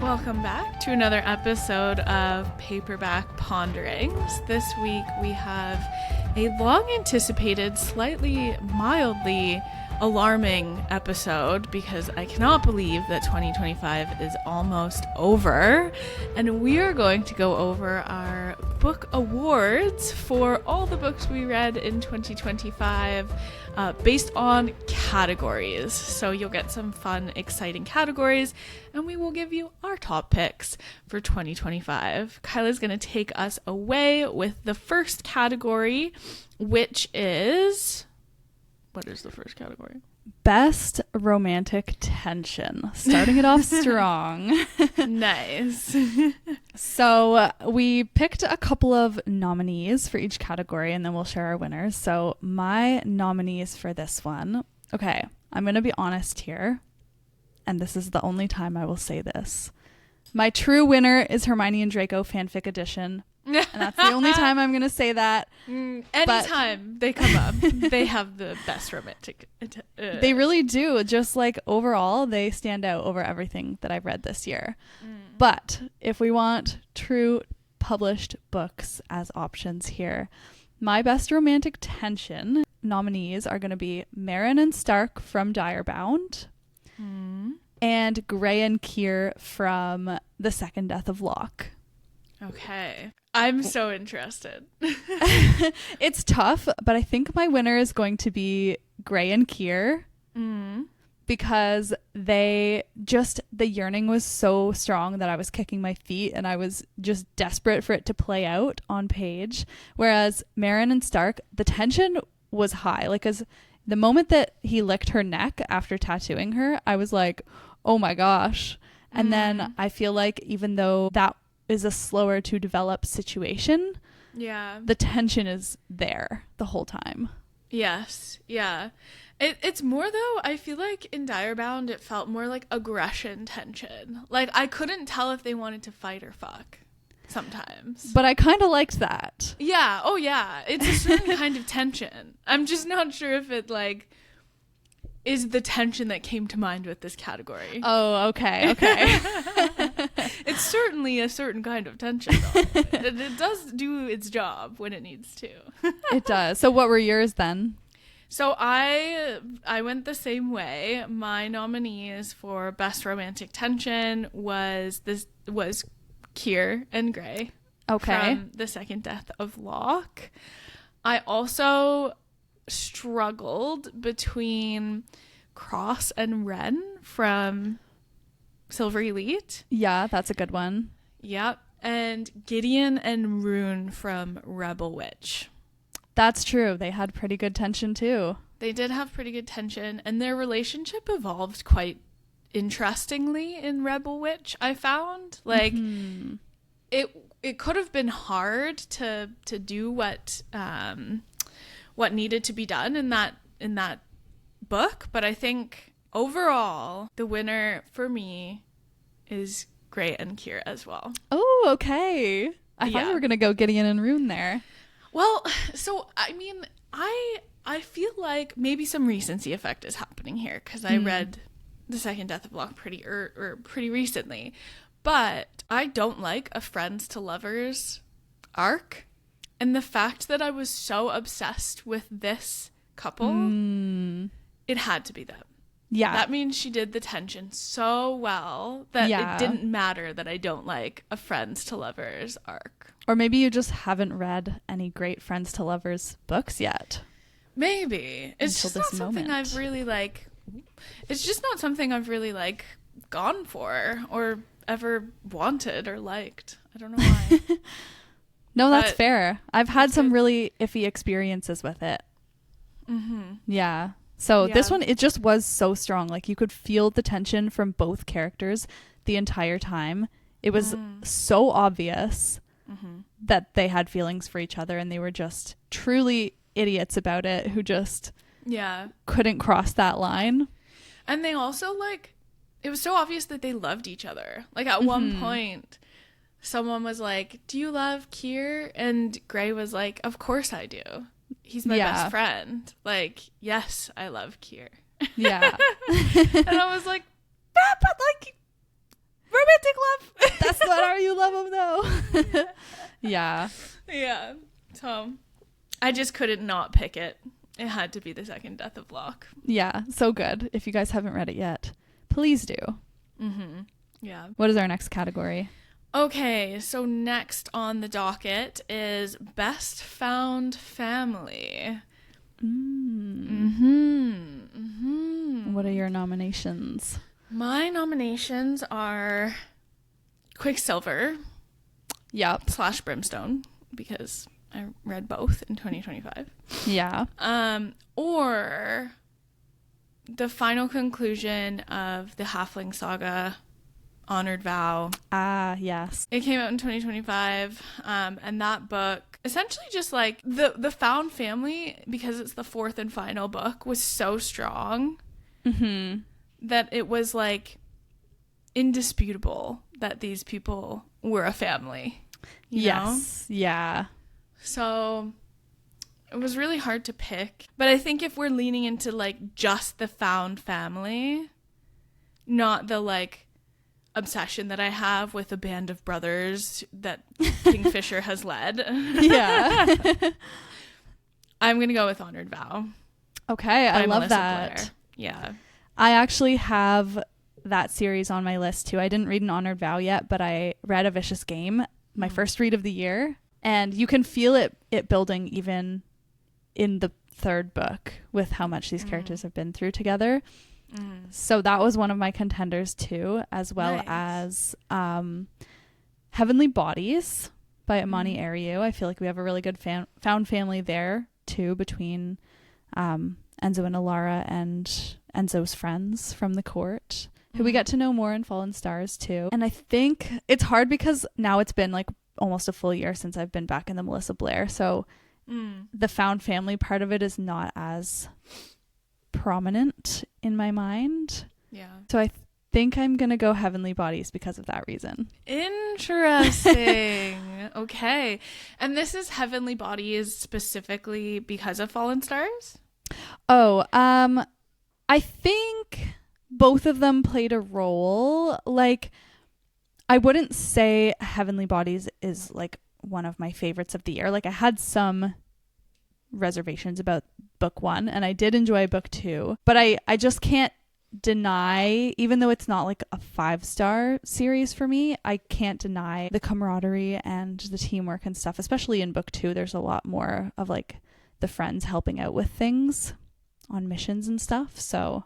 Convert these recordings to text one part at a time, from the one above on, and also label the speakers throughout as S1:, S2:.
S1: Welcome back to another episode of Paperback Ponderings. This week we have a long-anticipated, slightly mildly alarming episode because I cannot believe that 2025 is almost over, and we are going to go over our book awards for all the books we read in 2025 based on categories. So you'll get some fun, exciting categories, and we will give you our top picks for 2025. Kyla's going to take us away with the first category, which is... What is the first category?
S2: Best romantic tension. Starting it off strong.
S1: Nice.
S2: So we picked a couple of nominees for each category, and then we'll share our winners. So my nominees for this one. Okay, I'm going to be honest here, and this is the only time I will say this. My true winner is Hermione and Draco Fanfic Edition. And that's the only time I'm going to say that.
S1: Anytime they come up, they have the best romantic.
S2: They really do. Just like overall, they stand out over everything that I've read this year. But if we want true published books as options here, my best romantic tension nominees are going to be Marin and Stark from Direbound and Gray and Keir from The Second Death of Locke.
S1: Okay. I'm so interested.
S2: It's tough, but I think my winner is going to be Gray and Keir because the yearning was so strong that I was kicking my feet and I was just desperate for it to play out on page. Whereas Marin and Stark, the tension was high. Like, as the moment that he licked her neck after tattooing her, I was like, oh my gosh. And then I feel like even though that is a slower to develop situation, the tension is there the whole time.
S1: Yes. Yeah. It's more though, I feel like in Direbound it felt more like aggression tension. Like I couldn't tell if they wanted to fight or fuck sometimes.
S2: But I kind of liked that.
S1: Yeah. Oh yeah. It's a certain kind of tension. I'm just not sure if it like is the tension that came to mind with this category.
S2: Oh, okay.
S1: It's certainly a certain kind of tension, though. It does do its job when it needs to.
S2: It does. So what were yours then?
S1: So I went the same way. My nominees for Best Romantic Tension was Keir and Gray.
S2: Okay.
S1: From The Second Death of Locke. I also struggled between Cross and Wren from Silver Elite.
S2: Yeah, that's a good one.
S1: Yep. And Gideon and Rune from Rebel Witch.
S2: That's true. They had pretty good tension too.
S1: They did have pretty good tension, and their relationship evolved quite interestingly in Rebel Witch, I found. Like it could have been hard to do what needed to be done in that book, but I think overall the winner for me is Gray and Keir as well.
S2: Oh, okay. I thought you were gonna go Gideon and Rune there.
S1: Well, so I mean, I feel like maybe some recency effect is happening here because I read The Second Death of Locke pretty recently, but I don't like a friends to lovers arc. And the fact that I was so obsessed with this couple, it had to be them. Yeah. That means she did the tension so well that it didn't matter that I don't like a friends to lovers arc.
S2: Or maybe you just haven't read any great friends to lovers books yet.
S1: Maybe. It's just not something I've really gone for or ever wanted or liked. I don't know why.
S2: No, that's fair. I've had some really iffy experiences with it. Yeah. So this one, it just was so strong. Like you could feel the tension from both characters the entire time. It was so obvious that they had feelings for each other, and they were just truly idiots about it who just couldn't cross that line.
S1: And they also it was so obvious that they loved each other. Like at one point, someone was like, "Do you love Keir?" And Gray was like, "Of course I do. He's my best friend." Like, yes, I love Keir. Yeah. And I was like, but romantic love
S2: love him though. Yeah.
S1: Yeah. So I just couldn't not pick it. It had to be the second Death of Locke.
S2: Yeah, so good. If you guys haven't read it yet, please do.
S1: Mm-hmm. Yeah.
S2: What is our next category?
S1: Okay, so next on the docket is Best Found Family.
S2: What are your nominations?
S1: My nominations are Quicksilver.
S2: Yep.
S1: / Brimstone, because I read both in 2025.
S2: Yeah.
S1: Or the final conclusion of the Halfling Saga, Honored Vow.
S2: Ah, yes.
S1: It came out in 2025, and that book, essentially just like the Found Family, because it's the fourth and final book, was so strong that it was like indisputable that these people were a family. You know?
S2: Yeah.
S1: So it was really hard to pick. But I think if we're leaning into like just the Found Family, not the like obsession that I have with a band of brothers that Kingfisher has led.
S2: Yeah.
S1: I'm going to go with Honored Vow.
S2: Okay, I love
S1: Melissa
S2: that.
S1: Blair. Yeah.
S2: I actually have that series on my list too. I didn't read an Honored Vow yet, but I read A Vicious Game, my first read of the year, and you can feel it building even in the third book with how much these characters have been through together. So that was one of my contenders too, as well as Heavenly Bodies by Imani Ariu. I feel like we have a really good found family there too, between Enzo and Alara and Enzo's friends from the court, who we get to know more in Fallen Stars too. And I think it's hard because now it's been like almost a full year since I've been back in the Melissa Blair, so the found family part of it is not as prominent in my mind.
S1: Yeah.
S2: So I think I'm gonna go Heavenly Bodies because of that reason.
S1: Interesting. Okay. And this is Heavenly Bodies specifically because of Fallen Stars?
S2: Oh, I think both of them played a role. Like, I wouldn't say Heavenly Bodies is like one of my favorites of the year. Like, I had some reservations about book one, and I did enjoy book two, but I just can't deny, even though it's not like a 5-star series for me, I can't deny the camaraderie and the teamwork and stuff, especially in book two. There's a lot more of like the friends helping out with things on missions and stuff, so,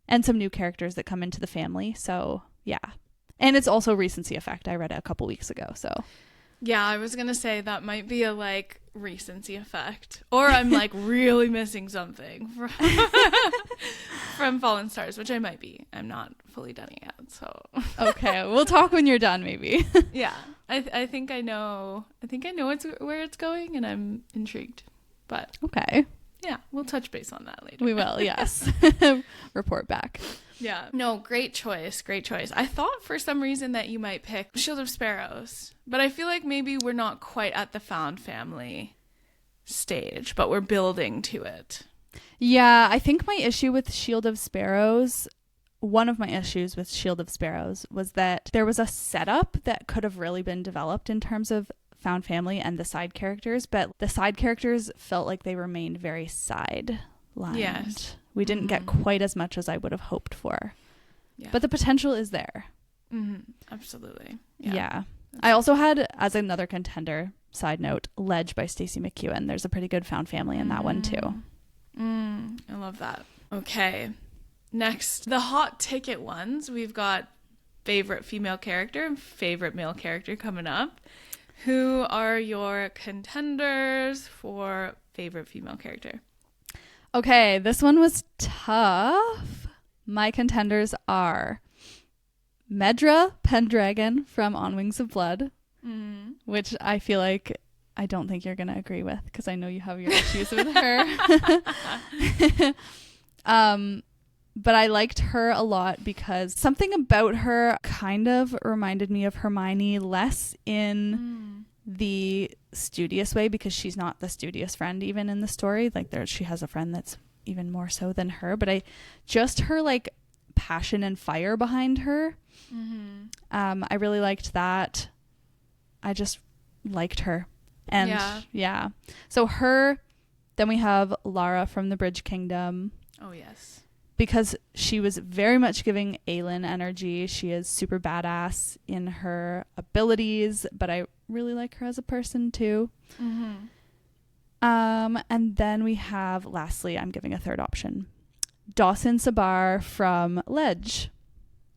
S2: and some new characters that come into the family, so yeah. And it's also recency effect. I read it a couple weeks ago, so
S1: yeah, I was gonna say that might be a like recency effect, or I'm like really missing something from Fallen Stars, which I might be. I'm not fully done it yet, so
S2: okay, we'll talk when you're done, maybe.
S1: Yeah, I think I know. I think I know where it's going, and I'm intrigued. But
S2: okay,
S1: yeah, we'll touch base on that later.
S2: We will, yes. Report back.
S1: Yeah. No, great choice. Great choice. I thought for some reason that you might pick Shield of Sparrows, but I feel like maybe we're not quite at the found family stage, but we're building to it.
S2: Yeah, I think my issue with Shield of Sparrows, one of my issues with Shield of Sparrows was that there was a setup that could have really been developed in terms of found family and the side characters, but the side characters felt like they remained very sidelined.
S1: Yes.
S2: We didn't get quite as much as I would have hoped for.
S1: Yeah.
S2: But the potential is there.
S1: Absolutely.
S2: Yeah. I also had, as another contender, side note, Ledge by Stacey McEwen. There's a pretty good found family in that one too.
S1: I love that. Okay. Next, the hot ticket ones. We've got favorite female character and favorite male character coming up. Who are your contenders for favorite female character?
S2: Okay, this one was tough. My contenders are Medra Pendragon from On Wings of Blood, which I feel like I don't think you're going to agree with because I know you have your issues with her. But I liked her a lot because something about her kind of reminded me of Hermione, less in the studious way, because she's not the studious friend even in the story. Like she has a friend that's even more so than her, but just her like passion and fire behind her. I really liked that. I just liked her. And yeah. So then we have Lara from the Bridge Kingdom.
S1: Oh, yes.
S2: Because she was very much giving Aelin energy. She is super badass in her abilities, but I really like her as a person too. Mm-hmm. And then we have, lastly, I'm giving a third option, Dawson Sabar from Ledge.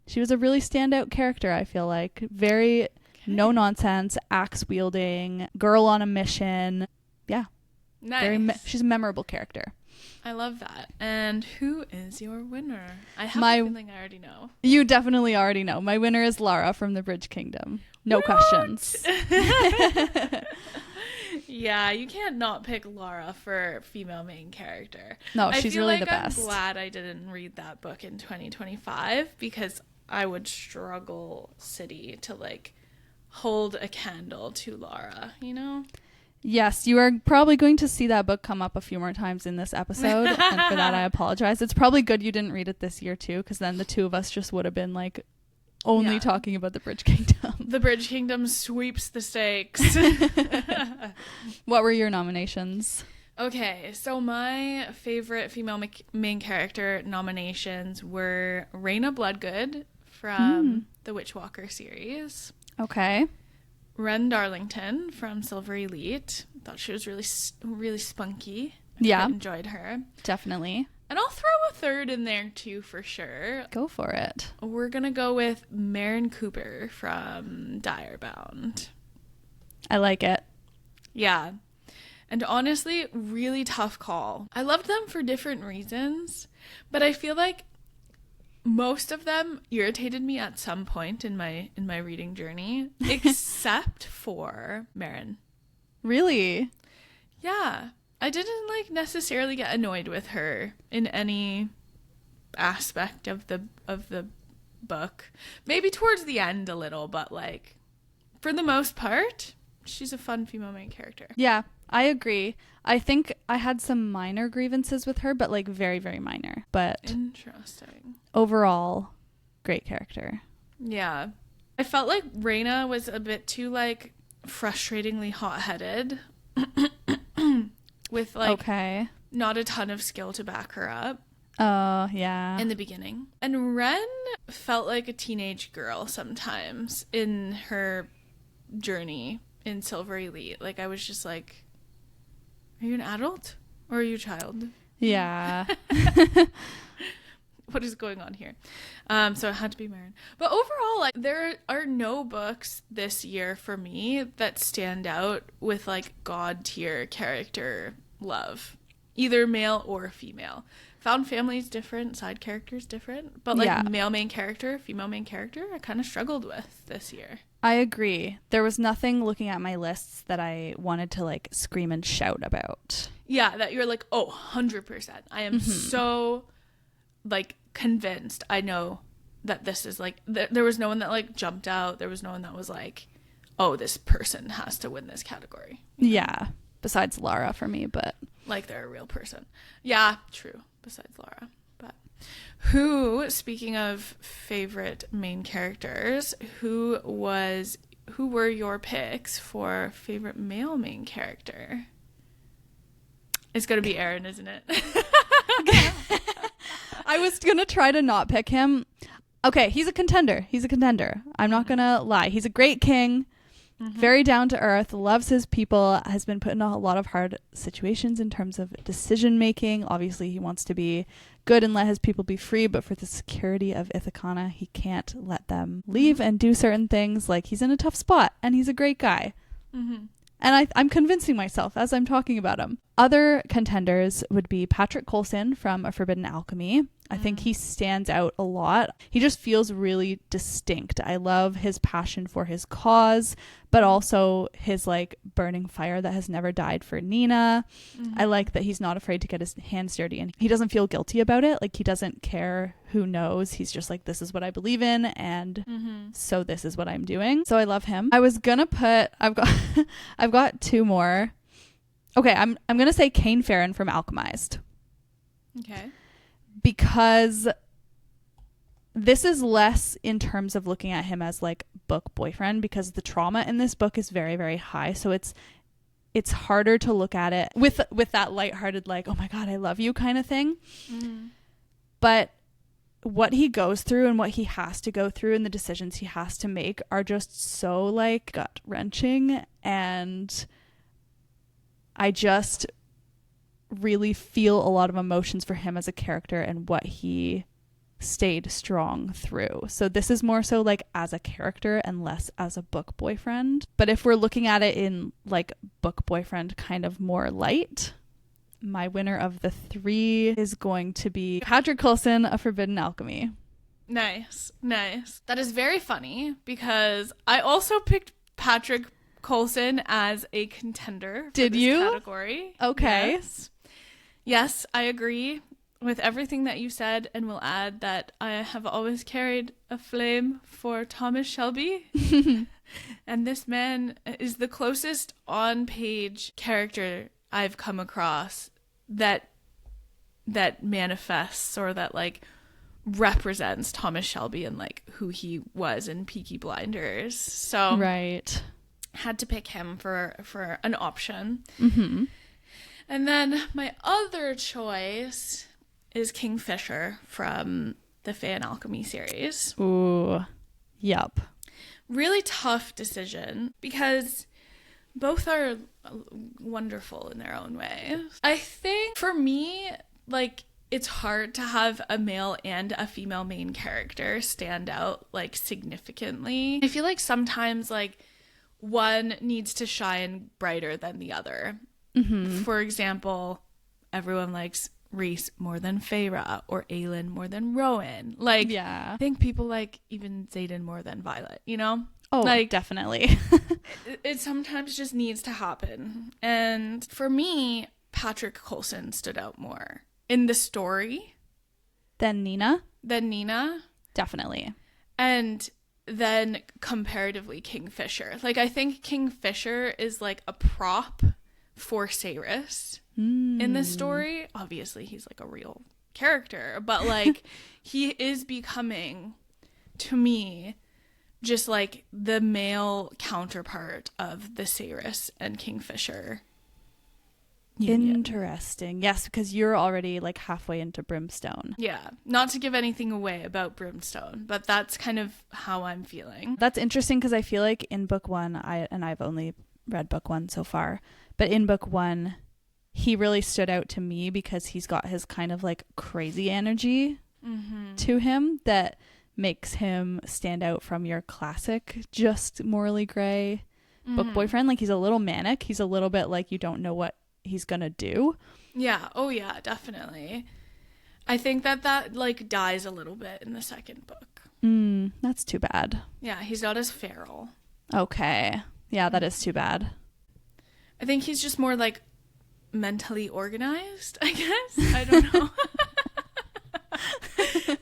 S2: She was a really standout character, I feel like. Very no nonsense, axe wielding, girl on a mission. Yeah.
S1: Nice.
S2: She's a memorable character.
S1: I love that. And who is your winner? I have a feeling I already know.
S2: You definitely already know. My winner is Lara from the Bridge Kingdom. No questions.
S1: Yeah, you can't not pick Lara for female main character.
S2: No, she's really the best.
S1: I'm glad I didn't read that book in 2025 because I would struggle city to like hold a candle to Lara, you know?
S2: Yes, you are probably going to see that book come up a few more times in this episode. And for that, I apologize. It's probably good you didn't read it this year too, because then the two of us just would have been like only talking about the Bridge Kingdom. The
S1: Bridge Kingdom sweeps the stakes.
S2: What were your nominations?
S1: Okay, so my favorite female main character nominations were Rhaena Bloodgood from the Witchwalker series.
S2: Okay.
S1: Ren Darlington from Silver Elite. Thought she was really spunky.
S2: Yeah.
S1: I enjoyed her.
S2: Definitely.
S1: And I'll throw a third in there too for sure.
S2: Go for it.
S1: We're going to go with Maren Cooper from Direbound.
S2: I like it.
S1: Yeah. And honestly, really tough call. I loved them for different reasons, but I feel like most of them irritated me at some point in my reading journey, except for Maren.
S2: Really?
S1: Yeah. I didn't like necessarily get annoyed with her in any aspect of the book. Maybe towards the end a little, but like for the most part, she's a fun female main character.
S2: Yeah, I agree. I think I had some minor grievances with her, but like very, very minor. But
S1: interesting.
S2: Overall, great character.
S1: Yeah. I felt like Rhaena was a bit too like frustratingly hot-headed with like not a ton of skill to back her up.
S2: Oh, yeah.
S1: In the beginning. And Ren felt like a teenage girl sometimes in her journey in Silver Elite. Like I was just like, are you an adult or are you a child?
S2: Yeah.
S1: What is going on here? So it had to be Maren. But overall, like there are no books this year for me that stand out with like god tier character love, either male or female. Found Family's different, side characters different, but like male main character, female main character, I kind of struggled with this year.
S2: I agree. There was nothing looking at my lists that I wanted to like scream and shout about.
S1: Yeah, that you're like, oh, 100%. I am so like convinced I know that this is like there was no one that like jumped out. There was no one that was like, oh, this person has to win this category.
S2: Yeah, besides Lara for me, but
S1: like they're a real person. Yeah, true, besides Lara. But who, speaking of favorite main characters, who were your picks for favorite male main character? It's gonna be Aaron, isn't it?
S2: I was gonna try to not pick him. Okay, he's a contender. I'm not gonna lie. He's a great king, very down to earth, loves his people, has been put in a lot of hard situations in terms of decision making. Obviously, he wants to be good and let his people be free, but for the security of Ithacana, he can't let them leave and do certain things. Like, he's in a tough spot, and he's a great guy. And I'm convincing myself as I'm talking about him. Other contenders would be Patrick Coulson from A Forbidden Alchemy. I think he stands out a lot. He just feels really distinct. I love his passion for his cause, but also his like burning fire that has never died for Nina. I like that he's not afraid to get his hands dirty and he doesn't feel guilty about it. Like he doesn't care who knows. He's just like, this is what I believe in, and so this is what I'm doing. So I love him. I was gonna put I've got two more. Okay, I'm gonna say Kane Farron from Alchemized.
S1: Okay.
S2: Because this is less in terms of looking at him as like book boyfriend, because the trauma in this book is very, very high. So it's harder to look at it with that lighthearted, like, oh my God, I love you kind of thing. Mm. But what he goes through and what he has to go through and the decisions he has to make are just so like gut wrenching. And I just really feel a lot of emotions for him as a character and what he stayed strong through. So this is more so like as a character and less as a book boyfriend. But if we're looking at it in like book boyfriend kind of more light, my winner of the 3 is going to be Patrick Coulson of Forbidden Alchemy.
S1: Nice. That is very funny because I also picked Patrick Coulson as a contender for this category.
S2: Okay.
S1: Yes, I agree with everything that you said, and will add that I have always carried a flame for Thomas Shelby. And this man is the closest on-page character I've come across that manifests or that like represents Thomas Shelby and like who he was in Peaky Blinders. So
S2: right,
S1: had to pick him for an option.
S2: Mm-hmm.
S1: And then my other choice is Kingfisher from the Fan Alchemy series.
S2: Ooh, yup.
S1: Really tough decision because both are wonderful in their own way. I think for me, like, it's hard to have a male and a female main character stand out like significantly. I feel like sometimes like one needs to shine brighter than the other.
S2: Mm-hmm.
S1: For example, everyone likes Reese more than Feyre or Aelin more than Rowan. Like,
S2: yeah.
S1: I think people like even Xaden more than Violet, you know?
S2: Oh,
S1: like,
S2: definitely.
S1: it sometimes just needs to happen. And for me, Patrick Coulson stood out more in the story.
S2: Than Nina?
S1: And
S2: Definitely.
S1: then comparatively Kingfisher. Like, I think Kingfisher is like a prop for Sarah in this story. Obviously, he's like a real character, but like he is becoming, to me, just like the male counterpart of the Sarah and Kingfisher union.
S2: Interesting. Yes, because you're already like halfway into Brimstone.
S1: Yeah, not to give anything away about Brimstone, but that's kind of how I'm feeling.
S2: That's interesting because I feel like in book 1, I've only read book 1 so far, but in book 1 he really stood out to me because he's got his kind of like crazy energy to him that makes him stand out from your classic just morally gray book boyfriend. Like, he's a little manic, he's a little bit like you don't know what he's gonna do.
S1: Yeah. Oh yeah, definitely. I think that like dies a little bit in the second book.
S2: That's too bad.
S1: Yeah, he's not as feral.
S2: Okay. Yeah, that is too bad.
S1: I think he's just more like mentally organized, I guess. I don't know.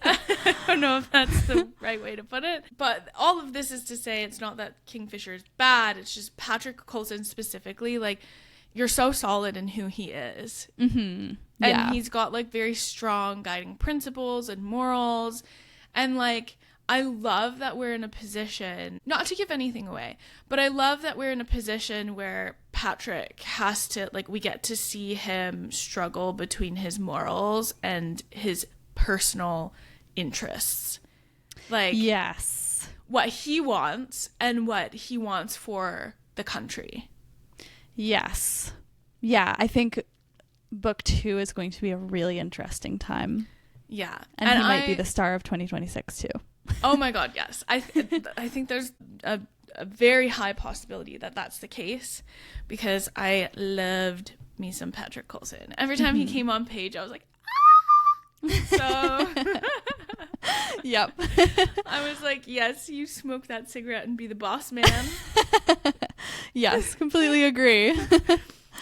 S1: I don't know if that's the right way to put it. But all of this is to say it's not that Kingfisher is bad. It's just Patrick Coulson specifically, like, you're so solid in who he is.
S2: Mm-hmm.
S1: And he's got like very strong guiding principles and morals. And like, I love that we're in a position, not to give anything away, but I love that we're in a position where Patrick has to, like, we get to see him struggle between his morals and his personal interests. Like,
S2: yes,
S1: what he wants and what he wants for the country.
S2: Yes. Yeah, I think book 2 is going to be a really interesting time.
S1: Yeah.
S2: And he might be the star of 2026 too.
S1: Oh my God, yes. I think there's a very high possibility that that's the case because I loved me some Patrick Coulson. Every time he came on page, I was like, ah! So
S2: yep.
S1: I was like, yes, you smoke that cigarette and be the boss man.
S2: Yes, completely agree.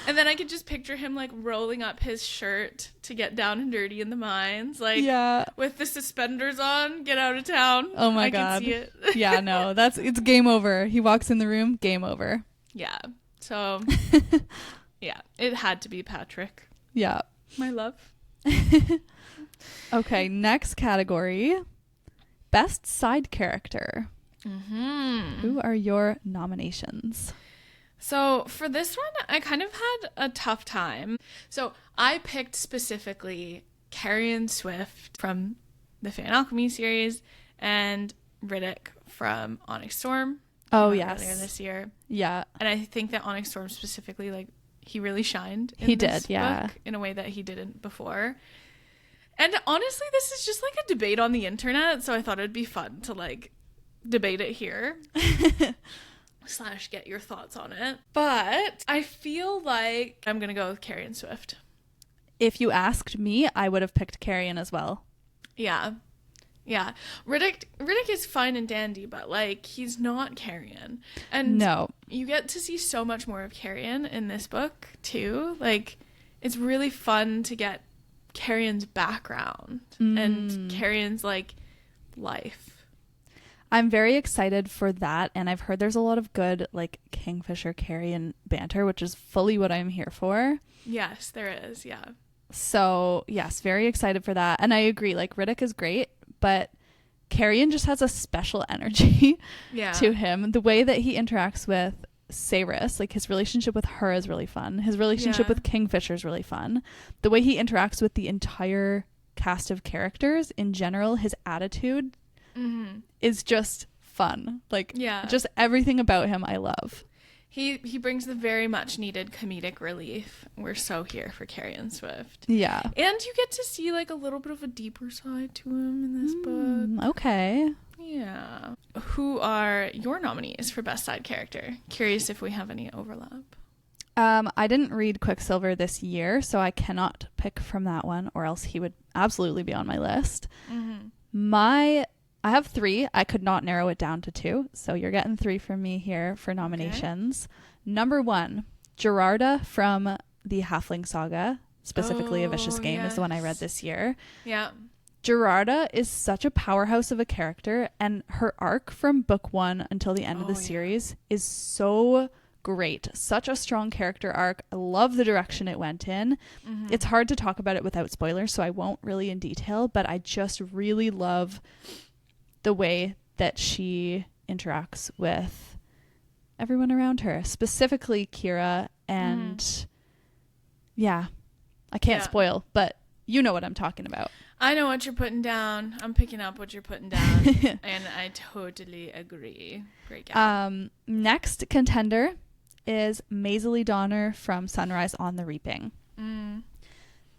S1: And then I could just picture him like rolling up his shirt to get down and dirty in the mines, like,
S2: yeah,
S1: with the suspenders on, get out of town.
S2: Oh my God.
S1: I can see it.
S2: Yeah, no, it's game over. He walks in the room, game over.
S1: Yeah. So yeah, it had to be Patrick.
S2: Yeah.
S1: My love.
S2: Okay, next category Best side character.
S1: Mm-hmm.
S2: Who are your nominations?
S1: So for this one, I kind of had a tough time. So I picked specifically Carrie Swift from the Fan Alchemy series and Riddick from Onyx Storm.
S2: Oh,
S1: Earlier
S2: yes.
S1: this year.
S2: Yeah.
S1: And I think that Onyx Storm specifically, like, he really shined in
S2: He
S1: this
S2: did, yeah.
S1: book in a way that he didn't before. And honestly, this is just like a debate on the internet, so I thought it'd be fun to, like, debate it here. / get your thoughts on it. But I feel like I'm gonna go with Carrie Swift.
S2: If you asked me, I would have picked Carrion as well.
S1: Yeah. Riddick is fine and dandy, but like he's not Carrion. And
S2: no,
S1: you get to see so much more of Carrion in this book too. Like it's really fun to get Carrion's background and Carrion's like life.
S2: I'm very excited for that, and I've heard there's a lot of good like Kingfisher Carrion banter, which is fully what I'm here for.
S1: Yes, there is. Yeah.
S2: So yes, very excited for that. And I agree, like Riddick is great, but Carrion just has a special energy to him. The way that he interacts with Saris, like his relationship with her is really fun. His relationship with Kingfisher is really fun. The way he interacts with the entire cast of characters in general, his attitude is just fun. Like just everything about him I love.
S1: He brings the very much needed comedic relief. We're so here for Carrie Swift.
S2: Yeah.
S1: And you get to see like a little bit of a deeper side to him in this book.
S2: Okay.
S1: Yeah. Who are your nominees for Best Side Character? Curious if we have any overlap.
S2: I didn't read Quicksilver this year, so I cannot pick from that one, or else he would absolutely be on my list. I have 3. I could not narrow it down to 2, so you're getting 3 from me here for nominations. Okay. Number 1, Gerarda from the Halfling Saga, specifically A Vicious Game is the one I read this year.
S1: Yeah.
S2: Gerarda is such a powerhouse of a character, and her arc from book 1 until the end of the series is so great. Such a strong character arc. I love the direction it went in. It's hard to talk about it without spoilers, so I won't really in detail, but I just really love the way that she interacts with everyone around her, specifically Kira. And I can't spoil, but you know what I'm talking about.
S1: I know what you're putting down. I'm picking up what you're putting down. And I totally agree. Great gal.
S2: Next contender is Maisie Donner from Sunrise on the Reaping.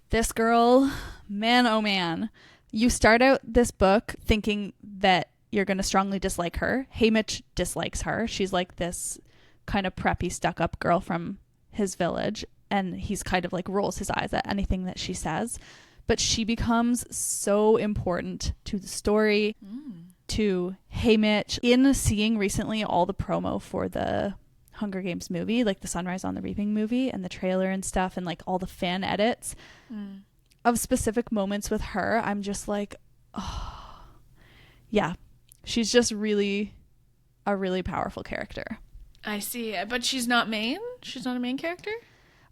S2: This girl, man, oh man. You start out this book thinking that you're going to strongly dislike her. Haymitch dislikes her. She's like this kind of preppy, stuck-up girl from his village, and he's kind of like rolls his eyes at anything that she says. But she becomes so important to the story, to Haymitch. In seeing recently all the promo for the Hunger Games movie, like the Sunrise on the Reaping movie and the trailer and stuff, and like all the fan edits of specific moments with her, I'm just like, oh, yeah, she's just really a really powerful character.
S1: I see. But she's not main? She's not a main character?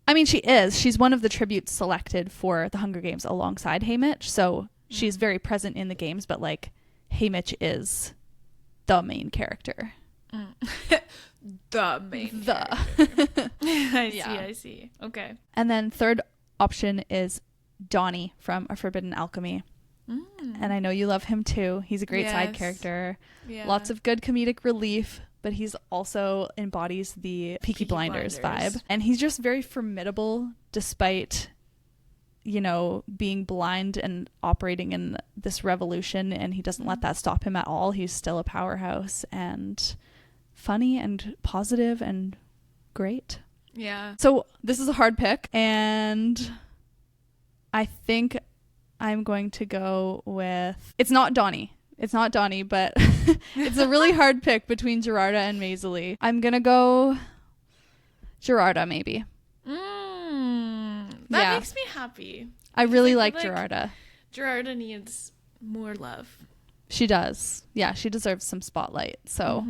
S2: I mean, she is. She's one of the tributes selected for the Hunger Games alongside Haymitch, so she's very present in the games, but like Haymitch is the main character.
S1: The main character. I see. Okay.
S2: And then third option is Donnie from A Forbidden Alchemy. And I know you love him too. He's a great side character. Yeah. Lots of good comedic relief, but he's also embodies the Peaky Blinders vibe. And he's just very formidable despite, you know, being blind and operating in this revolution, and he doesn't let that stop him at all. He's still a powerhouse and funny and positive and great.
S1: Yeah.
S2: So this is a hard pick, and I think I'm going to go with... It's not Donnie, but it's a really hard pick between Gerarda and Maisie. I'm going to go Gerarda, maybe.
S1: That makes me happy.
S2: I really like Gerarda.
S1: Gerarda needs more love.
S2: She does. Yeah, she deserves some spotlight. So,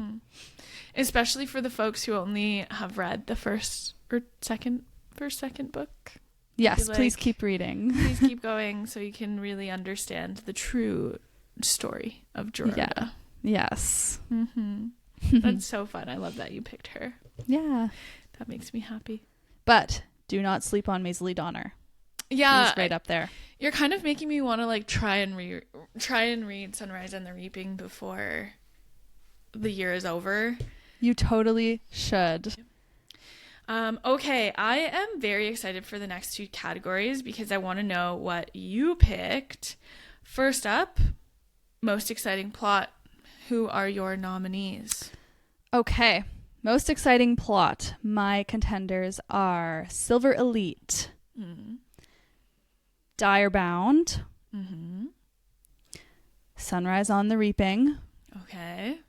S1: especially for the folks who only have read the first second book.
S2: Yes, please keep reading.
S1: Please keep going so you can really understand the true story of Jorah.
S2: Yeah. Yes.
S1: That's so fun. I love that you picked her.
S2: Yeah.
S1: That makes me happy.
S2: But do not sleep on Maisie Donner.
S1: Yeah.
S2: She's right up there.
S1: You're kind of making me want to like try and read Sunrise and the Reaping before the year is over.
S2: You totally should.
S1: Okay, I am very excited for the next 2 categories because I want to know what you picked. First up, most exciting plot. Who are your nominees?
S2: Okay, most exciting plot. My contenders are Silver Elite, Direbound, Sunrise on the Reaping,
S1: Okay.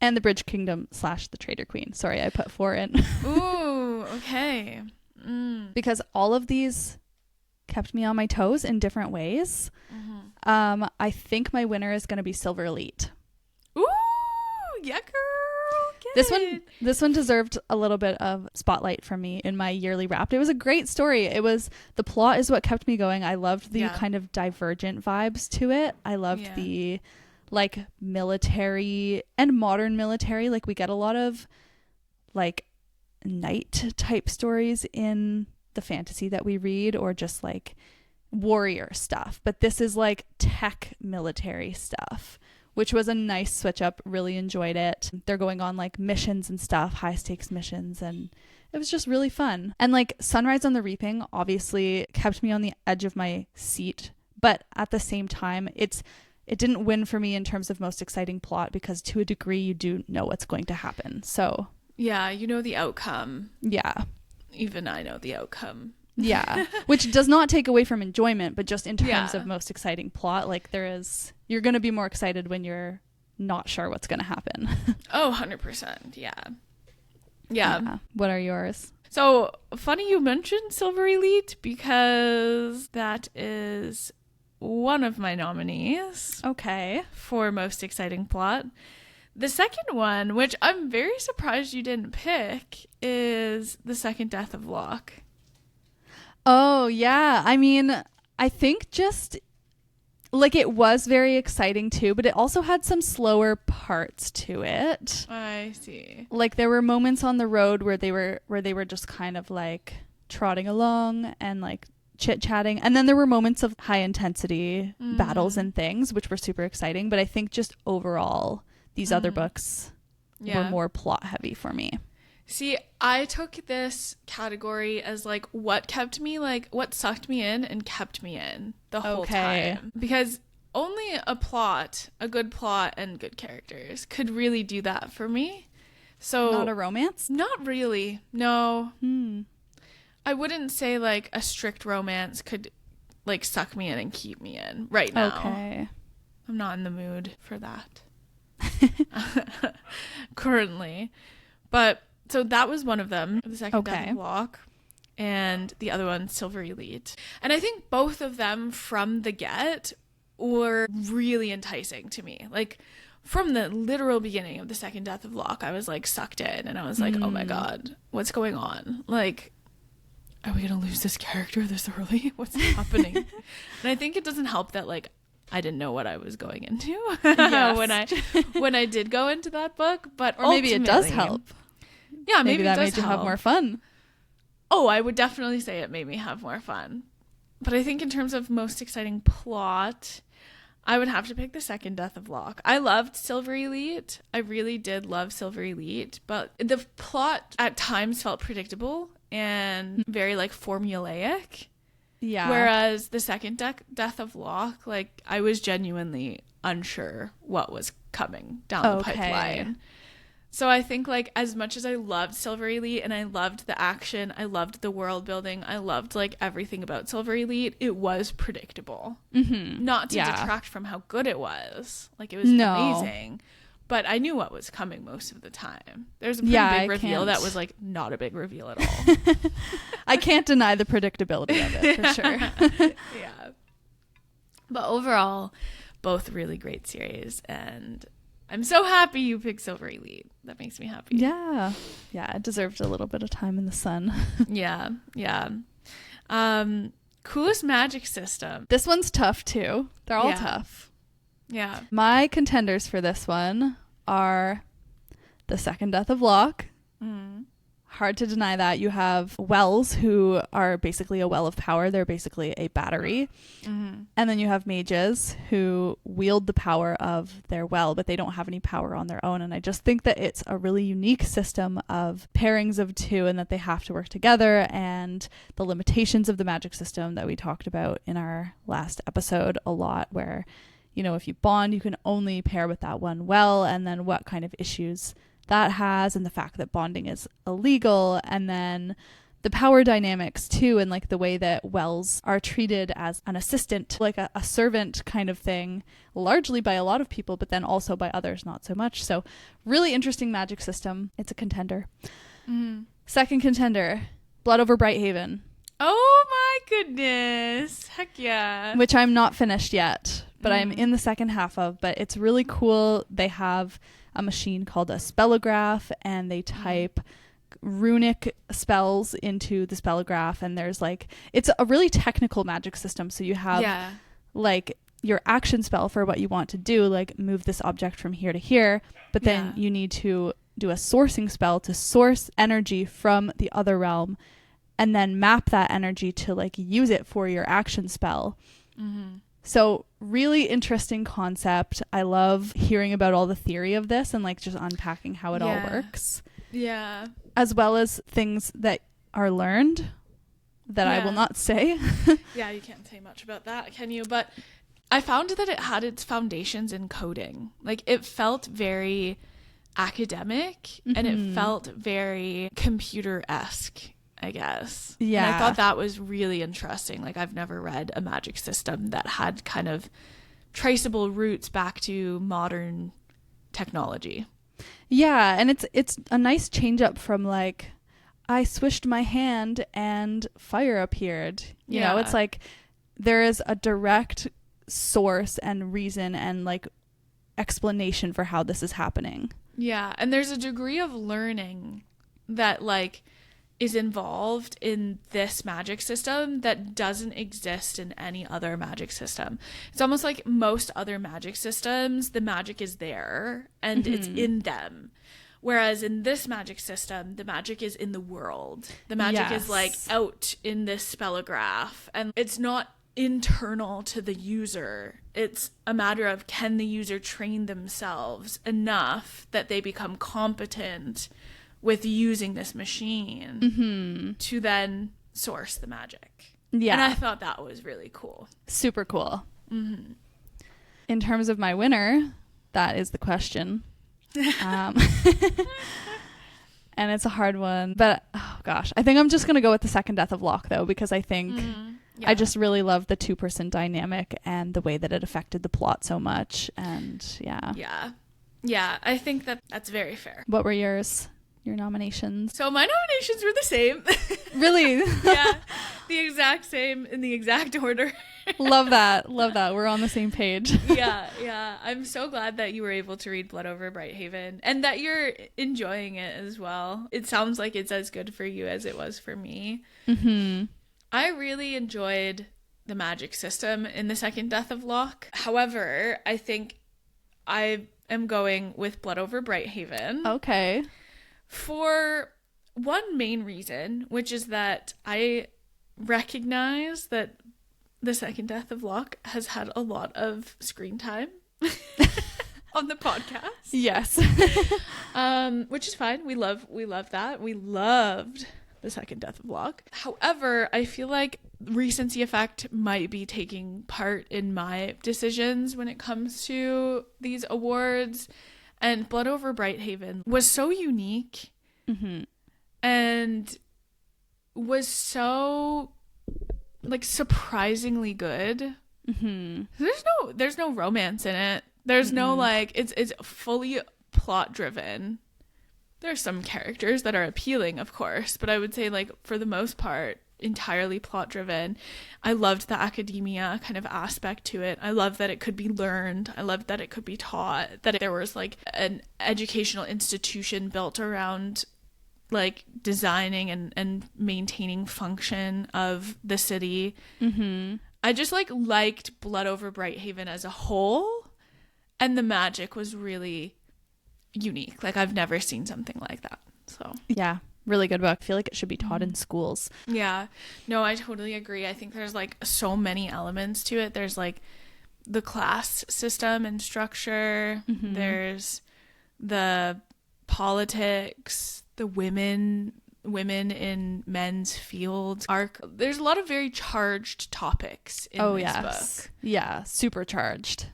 S2: and the Bridge Kingdom / the Traitor Queen. Sorry, I put 4 in.
S1: Ooh, okay.
S2: Because all of these kept me on my toes in different ways. I think my winner is going to be Silver Elite.
S1: Ooh, yeah, girl. Get
S2: This one deserved a little bit of spotlight from me in my yearly wrap. It was a great story. The plot is what kept me going. I loved the kind of divergent vibes to it. I loved the like military and modern military. Like we get a lot of like knight type stories in the fantasy that we read, or just like warrior stuff. But this is like tech military stuff, which was a nice switch up. Really enjoyed it. They're going on like missions and stuff, high stakes missions, and it was just really fun. And like Sunrise on the Reaping obviously kept me on the edge of my seat, but at the same time it didn't win for me in terms of most exciting plot, because to a degree you do know what's going to happen. So
S1: yeah, you know the outcome.
S2: Yeah.
S1: Even I know the outcome.
S2: Yeah. Which does not take away from enjoyment, but just in terms of most exciting plot, like you're going to be more excited when you're not sure what's going to happen.
S1: Oh, 100%. Yeah.
S2: What are yours?
S1: So funny you mentioned Silver Elite, because that is one of my nominees.
S2: Okay.
S1: For most exciting plot. The second one, which I'm very surprised you didn't pick, is The Second Death of Locke.
S2: Oh, yeah. I mean, I think just like it was very exciting too, but it also had some slower parts to it.
S1: I see.
S2: Like there were moments on the road where they were just kind of like trotting along and like chit-chatting, and then there were moments of high intensity battles and things, which were super exciting. But I think just overall these other books were more plot heavy for me.
S1: See, I took this category as like what sucked me in and kept me in the whole time. Because only a good plot and good characters could really do that for me. So
S2: not a romance?
S1: Not really. No. I wouldn't say like a strict romance could like suck me in and keep me in right now.
S2: Okay.
S1: I'm not in the mood for that. Currently. But so that was one of them, The Second Death of Locke, and the other one, Silver Elite. And I think both of them from the get were really enticing to me. Like from the literal beginning of The Second Death of Locke, I was like sucked in, and I was like, oh my God, what's going on? Like, are we going to lose this character this early? What's happening? And I think it doesn't help that like I didn't know what I was going into when I did go into that book, but
S2: or maybe it does help.
S1: Yeah, maybe
S2: that
S1: it does
S2: made you have more fun.
S1: Oh, I would definitely say it made me have more fun. But I think in terms of most exciting plot, I would have to pick The Second Death of Locke. I loved Silver Elite. I really did love Silver Elite, but the plot at times felt predictable and very like formulaic.
S2: Yeah.
S1: Whereas The Second Death of Locke, like I was genuinely unsure what was coming down the pipeline. So I think like as much as I loved Silver Elite and I loved the action, I loved the world building, I loved like everything about Silver Elite, it was predictable. Not to detract from how good it was. Like it was amazing. But I knew what was coming most of the time. There's a pretty big reveal that was like not a big reveal at all.
S2: I can't deny the predictability of it for sure.
S1: Yeah. But overall, both really great series, and I'm so happy you picked Silver Elite. That makes me happy.
S2: Yeah. Yeah, it deserved a little bit of time in the sun.
S1: Yeah. Coolest magic system.
S2: This one's tough too. They're all tough.
S1: Yeah.
S2: My contenders for this one are the second death of Locke. Hard to deny that. You have wells, who are basically a well of power. They're basically a battery. And then you have mages, who wield the power of their well, but they don't have any power on their own. And I just think that it's a really unique system of pairings of two, and that they have to work together, and the limitations of the magic system that we talked about in our last episode a lot, where, you know, if you bond, you can only pair with that one well, and then what kind of issues that has, and the fact that bonding is illegal, and then the power dynamics too, and like the way that wells are treated as an assistant, like a servant kind of thing, largely by a lot of people, but then also by others not so much. So really interesting magic system. It's a contender. Second contender, Blood over Brighthaven.
S1: Oh my goodness. Heck yeah.
S2: Which I'm not finished yet, but I'm in the second half of, but it's really cool. They have a machine called a spellograph, and they type runic spells into the spellograph, and there's like, it's a really technical magic system. So you have like your action spell for what you want to do, like move this object from here to here, but then you need to do a sourcing spell to source energy from the other realm, and then map that energy to like use it for your action spell. So really interesting concept. I love hearing about all the theory of this, and like just unpacking how it all works.
S1: Yeah.
S2: As well as things that are learned that I will not say.
S1: Yeah, you can't say much about that, can you? But I found that it had its foundations in coding. Like, it felt very academic, and it felt very computer-esque, I guess.
S2: Yeah.
S1: And I thought that was really interesting. Like, I've never read a magic system that had kind of traceable roots back to modern technology.
S2: Yeah, and it's a nice change up from like, I swished my hand and fire appeared. You know, it's like there is a direct source and reason and like explanation for how this is happening. Yeah,
S1: and there's a degree of learning that like is involved in this magic system that doesn't exist in any other magic system. It's almost like most other magic systems, the magic is there and it's in them. Whereas in this magic system, the magic is in the world. The magic is like out in this spellograph, and it's not internal to the user. It's a matter of, can the user train themselves enough that they become competent with using this machine to then source the magic. Yeah. And I thought that was really cool.
S2: Super cool. In terms of my winner, that is the question. And it's a hard one. But, oh gosh, I think I'm just going to go with the second death of Locke, though, because I think I just really love the two-person dynamic and the way that it affected the plot so much. And,
S1: Yeah, I think that's very fair.
S2: What were yours? Your nominations?
S1: So my nominations were the same.
S2: Really?
S1: Yeah, the exact same in the exact order.
S2: Love that. We're on the same page.
S1: Yeah. I'm so glad that you were able to read Blood over Brighthaven and that you're enjoying it as well. It sounds like it's as good for you as it was for me. I really enjoyed the magic system in the second death of Locke. However, I think I am going with Blood over Brighthaven.
S2: Okay.
S1: For one main reason, which is that I recognize that the second death of Locke has had a lot of screen time on the podcast.
S2: Yes.
S1: Which is fine. We love that. We loved the second death of Locke. However, I feel like recency effect might be taking part in my decisions when it comes to these awards. And Blood over Brighthaven was so unique and was so like surprisingly good. There's no romance in it. There's no like it's fully plot driven. There's some characters that are appealing, of course, but I would say like for the most part entirely plot driven. I loved the academia kind of aspect to it. I love that it could be learned. I loved that it could be taught, that there was like an educational institution built around like designing and maintaining function of the city. I just liked Blood over Brighthaven as a whole. And the magic was really unique. Like, I've never seen something like that. So
S2: Yeah, really good book. I feel like it should be taught in schools.
S1: yeah, no, I totally agree. I think there's like so many elements to it. There's like the class system and structure. There's the politics, the women in men's fields arc. There's a lot of very charged topics in this book.
S2: Yeah, super charged.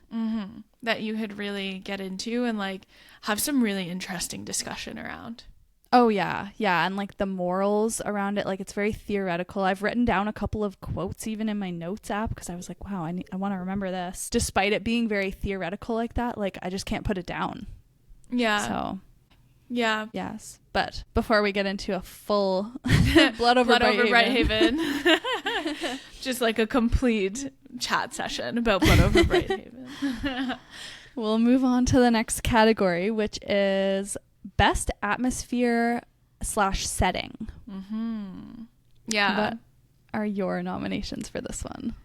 S1: That you could really get into and like have some really interesting discussion around.
S2: Oh yeah, and like the morals around it, like it's very theoretical. I've written down a couple of quotes even in my notes app because I was like, wow, I want to remember this. Despite it being very theoretical like that, like I just can't put it down.
S1: Yeah.
S2: So
S1: yeah.
S2: Yes. But before we get into a full Blood Over Bright Haven.
S1: Just like a complete chat session about Blood Over Bright Haven.
S2: We'll move on to the next category, which is Best Atmosphere / Setting.
S1: Yeah.
S2: What are your nominations for this one?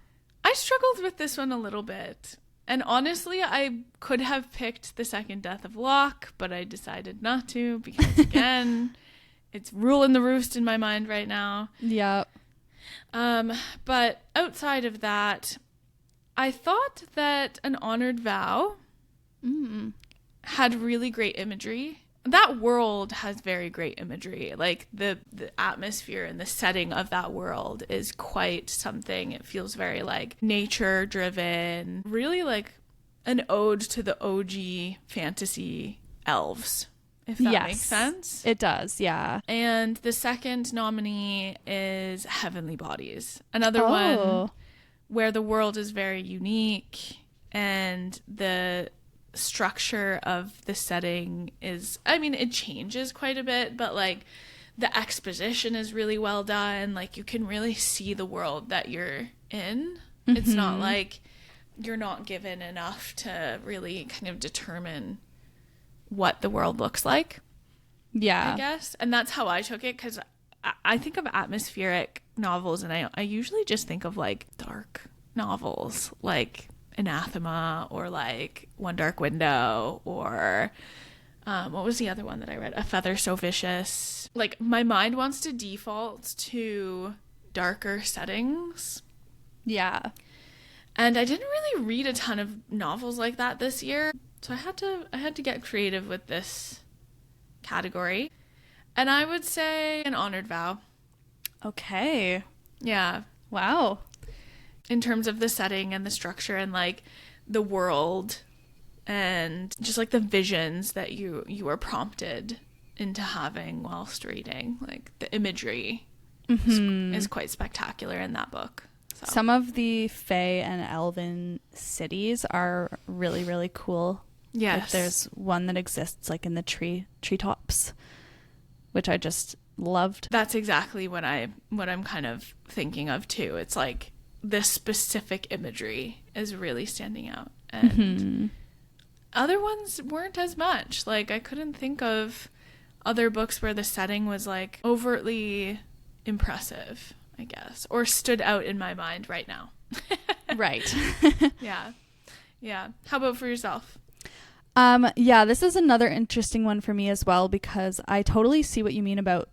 S1: I struggled with this one a little bit. And honestly, I could have picked The Second Death of Locke, but I decided not to because, again, it's ruling the roost in my mind right now.
S2: Yep.
S1: But outside of that, I thought that An Honored Vow had really great imagery. That world has very great imagery. Like the atmosphere and the setting of that world is quite something. It feels very like nature driven, really like an ode to the OG fantasy elves, if that makes sense.
S2: It does, yeah.
S1: And the second nominee is Heavenly Bodies, another one where the world is very unique and the structure of the setting is, I mean, it changes quite a bit, but like the exposition is really well done. Like you can really see the world that you're in. It's not like you're not given enough to really kind of determine what the world looks like.
S2: Yeah,
S1: I guess. And that's how I took it, because I think of atmospheric novels and I usually just think of like dark novels like Anathema or like One Dark Window or what was the other one that I read? A Feather So Vicious. Like my mind wants to default to darker settings.
S2: Yeah.
S1: And I didn't really read a ton of novels like that this year. So I had to get creative with this category. And I would say An Honored Vow.
S2: Okay.
S1: Yeah.
S2: Wow.
S1: In terms of the setting and the structure and like the world and just like the visions that you were prompted into having whilst reading, like the imagery is quite spectacular in that book. So.
S2: Some of the Fae and Elven cities are really, really cool.
S1: Yes.
S2: Like there's one that exists like in the treetops, which I just loved.
S1: That's exactly what I'm kind of thinking of too. It's like this specific imagery is really standing out, and other ones weren't as much. Like I couldn't think of other books where the setting was like overtly impressive, I guess, or stood out in my mind right now.
S2: Right.
S1: Yeah. How about for yourself?
S2: Yeah, this is another interesting one for me as well, because I totally see what you mean about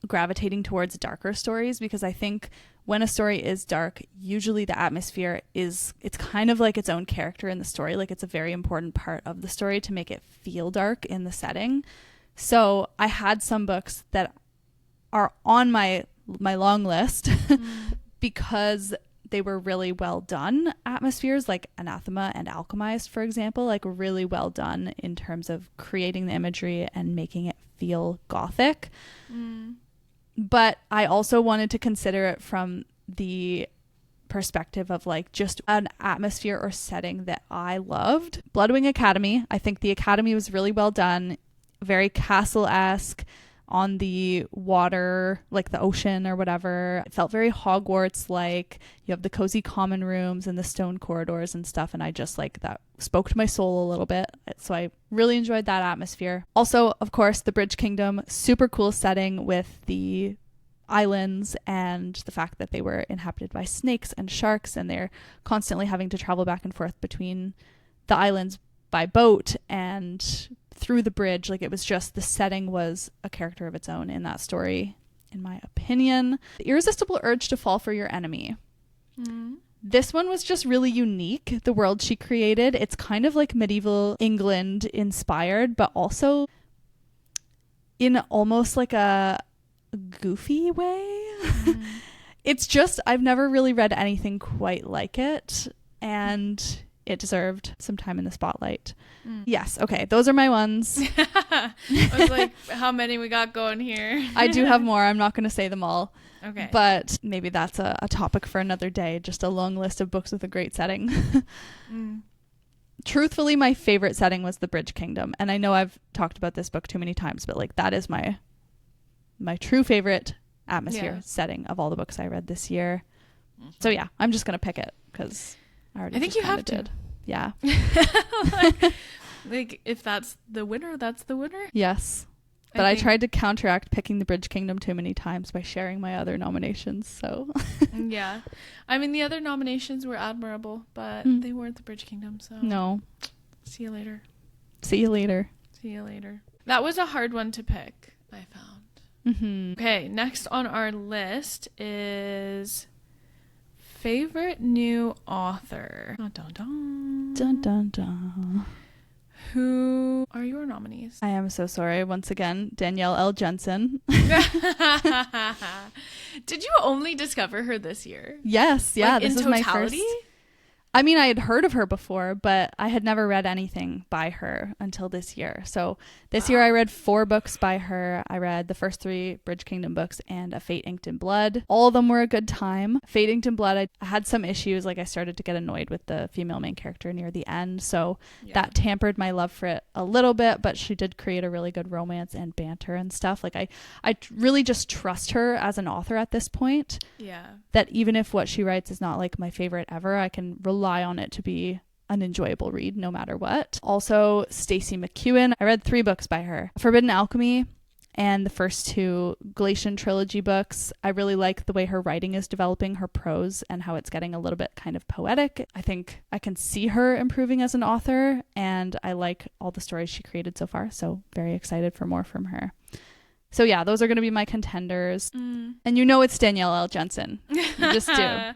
S2: gravitating towards darker stories, because I think when a story is dark, usually the atmosphere it's kind of like its own character in the story. Like it's a very important part of the story to make it feel dark in the setting. So I had some books that are on my long list because they were really well done atmospheres, like Anathema and Alchemized, for example, like really well done in terms of creating the imagery and making it feel gothic. But I also wanted to consider it from the perspective of like just an atmosphere or setting that I loved. Bloodwing Academy. I think the Academy was really well done, very castle-esque on the water, like the ocean or whatever. It felt very Hogwarts like. You have the cozy common rooms and the stone corridors and stuff, and I just like that spoke to my soul a little bit. So I really enjoyed that atmosphere. Also, of course, the Bridge Kingdom, super cool setting with the islands and the fact that they were inhabited by snakes and sharks, and they're constantly having to travel back and forth between the islands by boat and through the bridge. Like, it was just, the setting was a character of its own in that story, in my opinion. The irresistible urge to fall for your enemy. This one was just really unique, the world she created. It's kind of like medieval England inspired, but also in almost like a goofy way. It's just, I've never really read anything quite like it, and it deserved some time in the spotlight. Yes, okay, those are my ones.
S1: I was like, how many we got going here?
S2: I do have more. I'm not going to say them all.
S1: Okay.
S2: But maybe that's a topic for another day, just a long list of books with a great setting. Truthfully, my favorite setting was the Bridge Kingdom. And I know I've talked about this book too many times, but like, that is my true favorite atmosphere setting of all the books I read this year. So yeah, I'm just going to pick it because I
S1: think you have to.
S2: Did. Yeah.
S1: like if that's the winner, that's the winner.
S2: Yes. But I tried to counteract picking the Bridge Kingdom too many times by sharing my other nominations, so.
S1: Yeah. I mean, the other nominations were admirable, but they weren't the Bridge Kingdom, so.
S2: No.
S1: See you later.
S2: See you later.
S1: See you later. That was a hard one to pick, I found. Okay, next on our list is favorite new author. Dun, dun, dun.
S2: Dun, dun, dun.
S1: Who are your nominees?
S2: I am so sorry. Once again, Danielle L. Jensen.
S1: Did you only discover her this year?
S2: Yes. Yeah.
S1: Like,
S2: this is
S1: totality?
S2: my first. I mean, I had heard of her before, but I had never read anything by her until this year. So this year I read 4 books by her. I read the first 3 Bridge Kingdom books and A Fate Inked in Blood. All of them were a good time. Fate Inked in Blood, I had some issues. Like, I started to get annoyed with the female main character near the end. So that tampered my love for it a little bit, but she did create a really good romance and banter and stuff. Like, I really just trust her as an author at this point.
S1: Yeah.
S2: That even if what she writes is not like my favorite ever, I can rely on it to be an enjoyable read no matter what. Also, Stacey McEwen. I read 3 books by her. Forbidden Alchemy and the first 2 Glacian trilogy books. I really like the way her writing is developing, her prose, and how it's getting a little bit kind of poetic. I think I can see her improving as an author, and I like all the stories she created so far, so very excited for more from her. So yeah, those are going to be my contenders. And you know it's Danielle L. Jensen. You just do.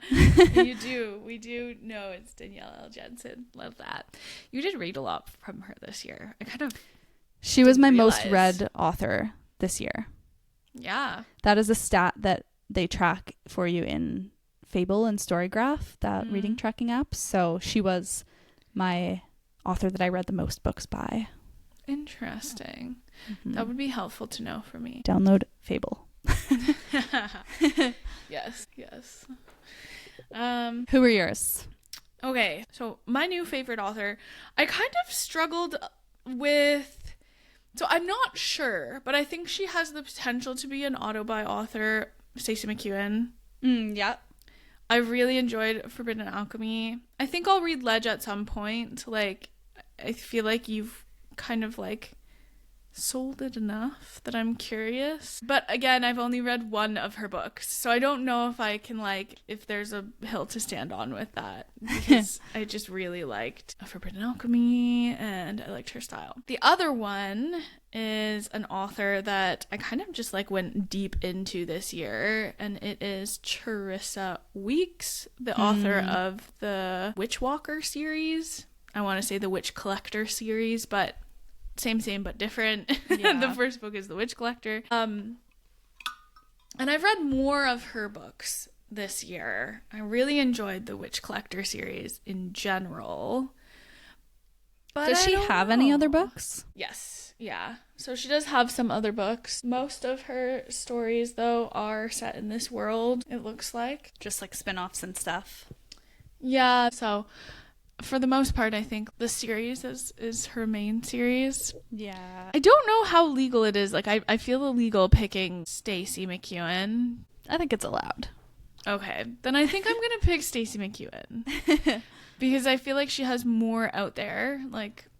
S1: You do. We do know it's Danielle L. Jensen. Love that. You did read a lot from her this year.
S2: She was my most read author this year.
S1: Yeah.
S2: That is a stat that they track for you in Fable and Storygraph, that reading tracking app. So she was my author that I read the most books by.
S1: Interesting. That would be helpful to know for me.
S2: Download Fable.
S1: Yes.
S2: Who are yours?
S1: Okay, so my new favorite author, I kind of struggled with, so I'm not sure, but I think she has the potential to be an auto-buy author, Stacey McEwen.
S2: Yeah.
S1: I really enjoyed Forbidden Alchemy. I think I'll read Ledge at some point. Like, I feel like you've kind of like sold it enough that I'm curious. But again, I've only read 1 of her books, so I don't know if I can if there's a hill to stand on with that, because I just really liked Forbidden Alchemy and I liked her style. The other one is an author that I kind of just went deep into this year, and it is Charissa Weeks, the author of the Witchwalker series. I want to say the Witch Collector series, but same but different. Yeah. The first book is The Witch Collector. And I've read more of her books this year. I really enjoyed the Witch Collector series in general. But
S2: does she have any other books?
S1: Yes. Yeah. So she does have some other books. Most of her stories, though, are set in this world, it looks like.
S2: Just like spin-offs and stuff.
S1: Yeah. So for the most part, I think the series is her main series.
S2: Yeah.
S1: I don't know how legal it is. I feel illegal picking Stacey McEwen.
S2: I think it's allowed.
S1: Okay. Then I think I'm going to pick Stacey McEwen. Because I feel like she has more out there,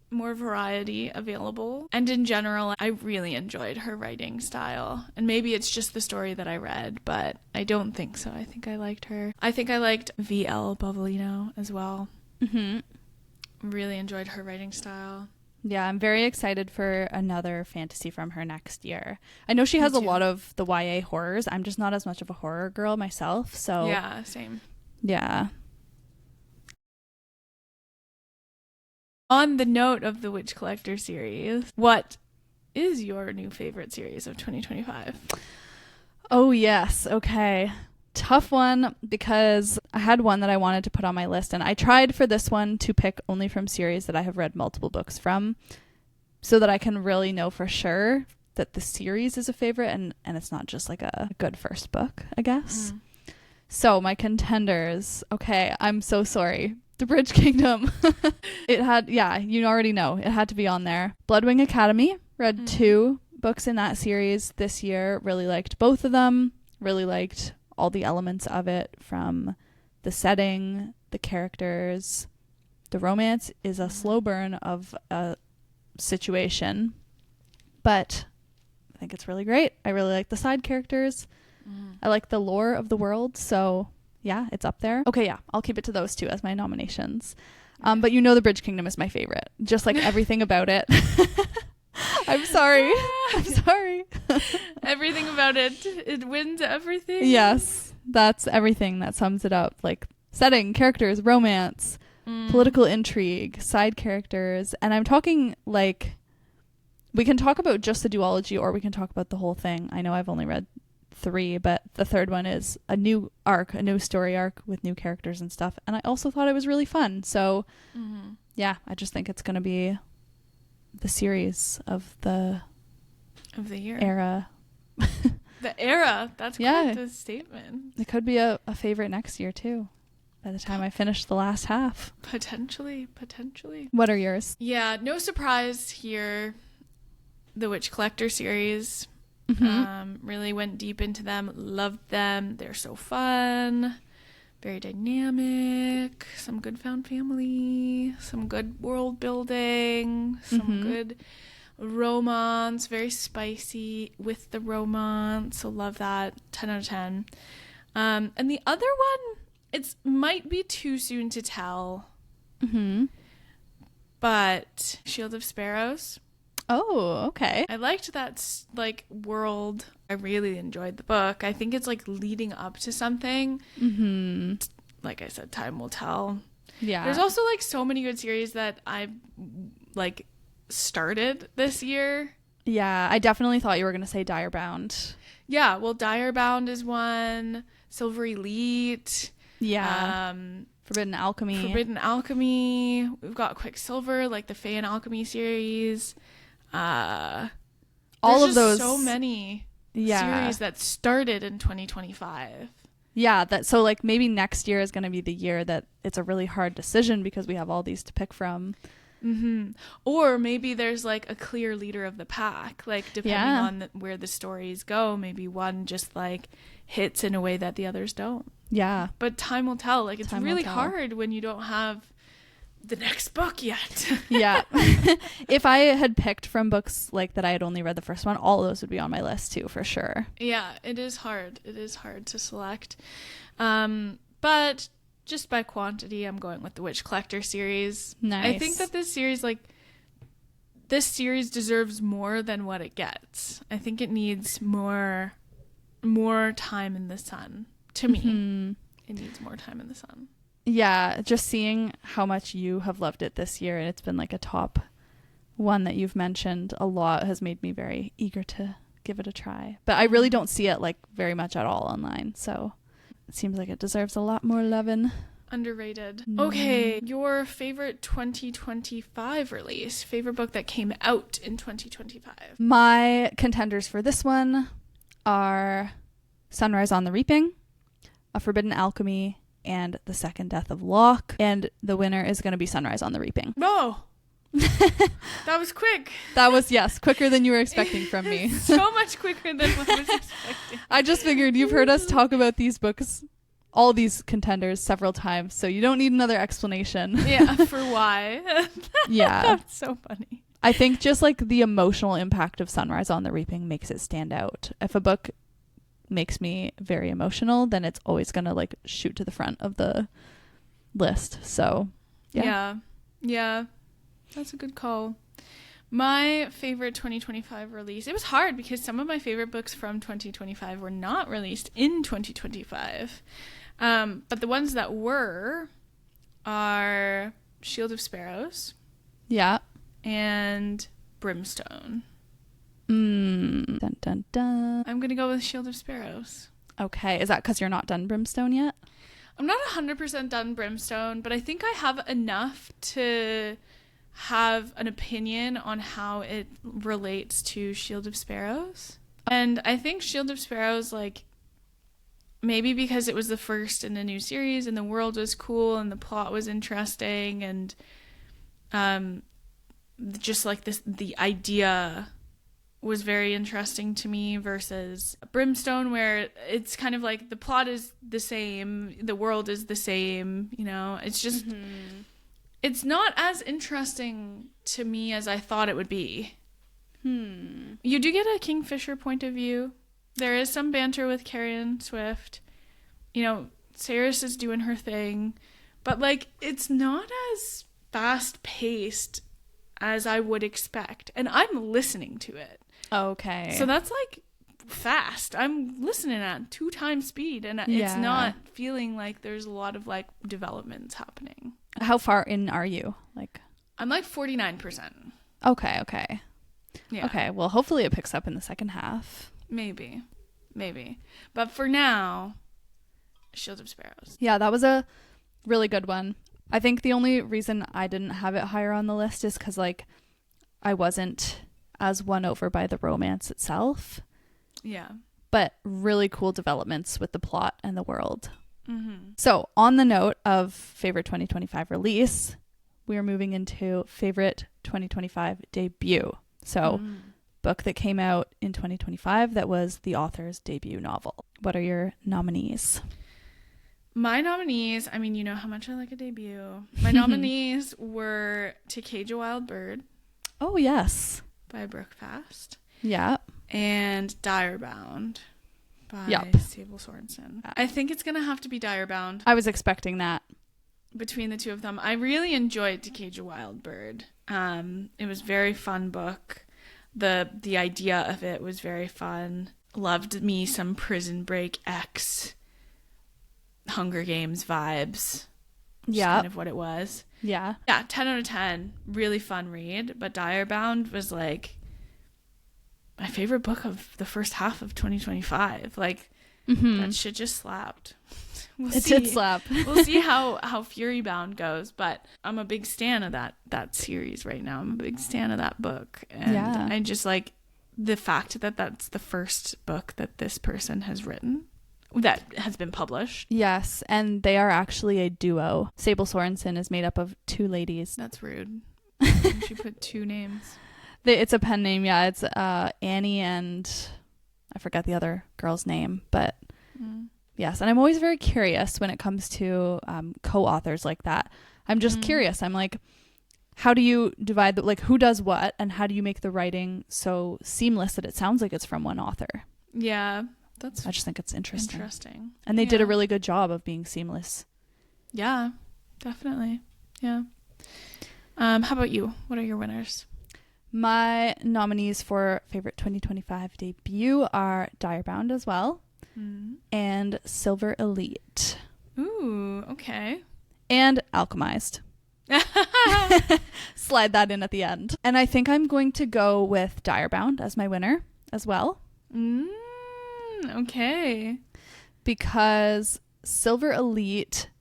S1: more variety available. And in general, I really enjoyed her writing style. And maybe it's just the story that I read, but I don't think so. I think I liked her. I think I liked V.L. Bovalino as well. Really enjoyed her writing style.
S2: Yeah, I'm very excited for another fantasy from her next year. I know she has a lot of the YA horrors. I'm just not as much of a horror girl myself, so
S1: yeah, same.
S2: Yeah.
S1: On the note of the Witch Collector series, what is your new favorite series of 2025?
S2: Oh, yes. Okay. Tough one, because I had one that I wanted to put on my list, and I tried for this one to pick only from series that I have read multiple books from, so that I can really know for sure that the series is a favorite and it's not just like a good first book, I guess. So my contenders. Okay, I'm so sorry. The Bridge Kingdom. It had, yeah, you already know. It had to be on there. Bloodwing Academy. Read 2 books in that series this year. Really liked both of them. Really liked all the elements of it, from the setting, the characters. The romance is a slow burn of a situation, but I think it's really great. I really like the side characters. I like the lore of the world, so yeah, it's up there. Okay, yeah, I'll keep it to those 2 as my nominations. But you know the Bridge Kingdom is my favorite. Just like everything about it. I'm sorry. I'm sorry.
S1: Everything about it. It wins everything.
S2: Yes, that's everything that sums it up. Like setting, characters, romance, political intrigue, side characters. And I'm talking like, we can talk about just the duology, or we can talk about the whole thing. I know I've only read 3, but the third one is a new arc, a new story arc with new characters and stuff. And I also thought it was really fun. So yeah, I just think it's going to be the series of the
S1: year
S2: era.
S1: The era. That's quite a statement.
S2: It could be a favorite next year too, by the time I finish the last half.
S1: Potentially.
S2: What are yours?
S1: Yeah, no surprise here. The Witch Collector series. Really went deep into them. Loved them. They're so fun. Very dynamic. Some good found family. Some good world building. Some good romance. Very spicy with the romance. So love that. 10 out of 10. And the other one, it might be too soon to tell. But Shield of Sparrows.
S2: Oh, okay.
S1: I liked that like world. I really enjoyed the book. I think it's like leading up to something. Like I said, time will tell. Yeah. There's also like so many good series that I've like started this year.
S2: Yeah, I definitely thought you were going to say Direbound.
S1: Yeah, well, Direbound is one. Silver Elite.
S2: Yeah. Forbidden
S1: Alchemy. We've got Quicksilver, like the Fae and Alchemy series. All of those. So many series that started in 2025.
S2: Yeah, so like maybe next year is going to be the year that it's a really hard decision because we have all these to pick from.
S1: Or maybe there's like a clear leader of the pack, like depending on where the stories go. Maybe one just like hits in a way that the others don't.
S2: Yeah,
S1: but time will tell. Like it's really hard when you don't have the next book yet.
S2: Yeah. If I had picked from books like that I had only read the first one, all of those would be on my list too, for sure.
S1: Yeah, it is hard. It is hard to select. But just by quantity, I'm going with the Witch Collector series.
S2: Nice.
S1: I think that this series deserves more than what it gets. I think it needs more time in the sun. To me, it needs more time in the sun.
S2: Yeah, just seeing how much you have loved it this year, and it's been like a top one that you've mentioned a lot, has made me very eager to give it a try. But I really don't see it like very much at all online, so it seems like it deserves a lot more loving.
S1: Underrated. Okay, your favorite 2025 release, favorite book that came out in 2025.
S2: My contenders for this one are Sunrise on the Reaping, A Forbidden Alchemy, and The Second Death of Locke, and the winner is going to be Sunrise on the Reaping.
S1: Oh, that was quick.
S2: That was, yes, quicker than you were expecting from me.
S1: So much quicker than what I was expecting.
S2: I just figured you've heard us talk about these books, all these contenders, several times, so you don't need another explanation.
S1: Yeah, for why.
S2: Yeah.
S1: That's so funny.
S2: I think just like the emotional impact of Sunrise on the Reaping makes it stand out. If a book makes me very emotional, then it's always gonna like shoot to the front of the list. So yeah.
S1: Yeah, that's a good call. My favorite 2025 release, it was hard because some of my favorite books from 2025 were not released in 2025. But the ones that were are Shield of Sparrows.
S2: Yeah.
S1: And Brimstone.
S2: Dun, dun, dun.
S1: I'm going to go with Shield of Sparrows.
S2: Okay. Is that because you're not done Brimstone yet?
S1: I'm not 100% done Brimstone, but I think I have enough to have an opinion on how it relates to Shield of Sparrows. And I think Shield of Sparrows, like, maybe because it was the first in a new series and the world was cool and the plot was interesting and just like the idea was very interesting to me, versus Brimstone, where it's kind of like the plot is the same, the world is the same, you know, it's just it's not as interesting to me as I thought it would be. You do get a Kingfisher point of view. There is some banter with Carrion Swift. You know, Sarah's is doing her thing. But, like, it's not as fast-paced as I would expect. And I'm listening to it.
S2: Okay.
S1: So that's, like, fast. I'm listening at 2 times speed. And it's not feeling like there's a lot of, like, developments happening.
S2: How far in are you? Like,
S1: I'm, like, 49%.
S2: Okay.
S1: Yeah.
S2: Okay, well, hopefully it picks up in the second half.
S1: Maybe. But for now, Shield of Sparrows.
S2: Yeah, that was a really good one. I think the only reason I didn't have it higher on the list is because, like, I wasn't as won over by the romance itself.
S1: Yeah.
S2: But really cool developments with the plot and the world. So, on the note of favorite 2025 release, we are moving into favorite 2025 debut. So, book that came out in 2025 that was the author's debut novel. What are your nominees?
S1: My nominees, I mean, you know how much I like a debut. My nominees were To Cage a Wild Bird.
S2: Oh, yes.
S1: By Brooke Fast.
S2: Yeah.
S1: And Direbound by Sable Sorensen. I think it's going to have to be Direbound.
S2: I was expecting that.
S1: Between the two of them. I really enjoyed To Cage a Wild Bird. It was a very fun book. The idea of it was very fun. Loved me some Prison Break X Hunger Games vibes.
S2: Yeah.
S1: Kind of what it was.
S2: Yeah.
S1: Yeah, 10 out of 10. Really fun read. But Direbound was like my favorite book of the first half of 2025. Like, that shit just slapped.
S2: It did slap.
S1: We'll see how Fury Bound goes, but I'm a big stan of that series right now. I'm a big stan of that book. And I just like the fact that that's the first book that this person has written that has been published.
S2: Yes, and they are actually a duo. Sable Sorensen is made up of 2 ladies.
S1: That's rude. She put 2 names.
S2: It's a pen name, yeah. It's Annie and I forgot the other girl's name, but yes. And I'm always very curious when it comes to co-authors like that. I'm just curious. I'm like, how do you divide like who does what, and how do you make the writing so seamless that it sounds like it's from one author?
S1: Yeah,
S2: I just think it's interesting. And
S1: they
S2: they did a really good job of being seamless.
S1: Yeah, definitely. Yeah. How about you? What are your winners?
S2: My nominees for favorite 2025 debut are Direbound as well, and Silver Elite.
S1: Ooh, okay.
S2: And Alchemized. Slide that in at the end. And I think I'm going to go with Direbound as my winner as well.
S1: Okay.
S2: Because Silver Elite,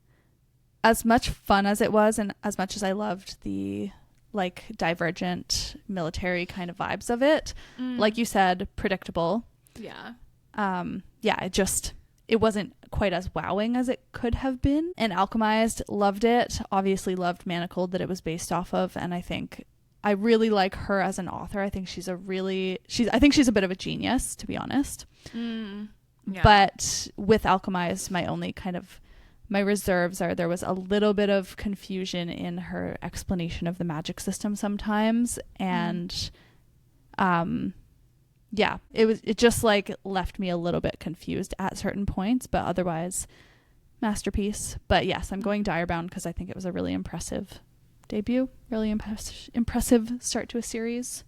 S2: as much fun as it was and as much as I loved the like divergent military kind of vibes of it, like you said, predictable.
S1: Yeah.
S2: It wasn't quite as wowing as it could have been. And Alchemized, loved it. Obviously loved Manacled that it was based off of. And I think I really like her as an author. I think she's a bit of a genius, to be honest. Yeah. But with Alchemized, my reserves are there was a little bit of confusion in her explanation of the magic system sometimes. And it just like left me a little bit confused at certain points, but otherwise masterpiece. But yes, I'm going Direbound because I think it was a really impressive debut. Really impressive start to a series.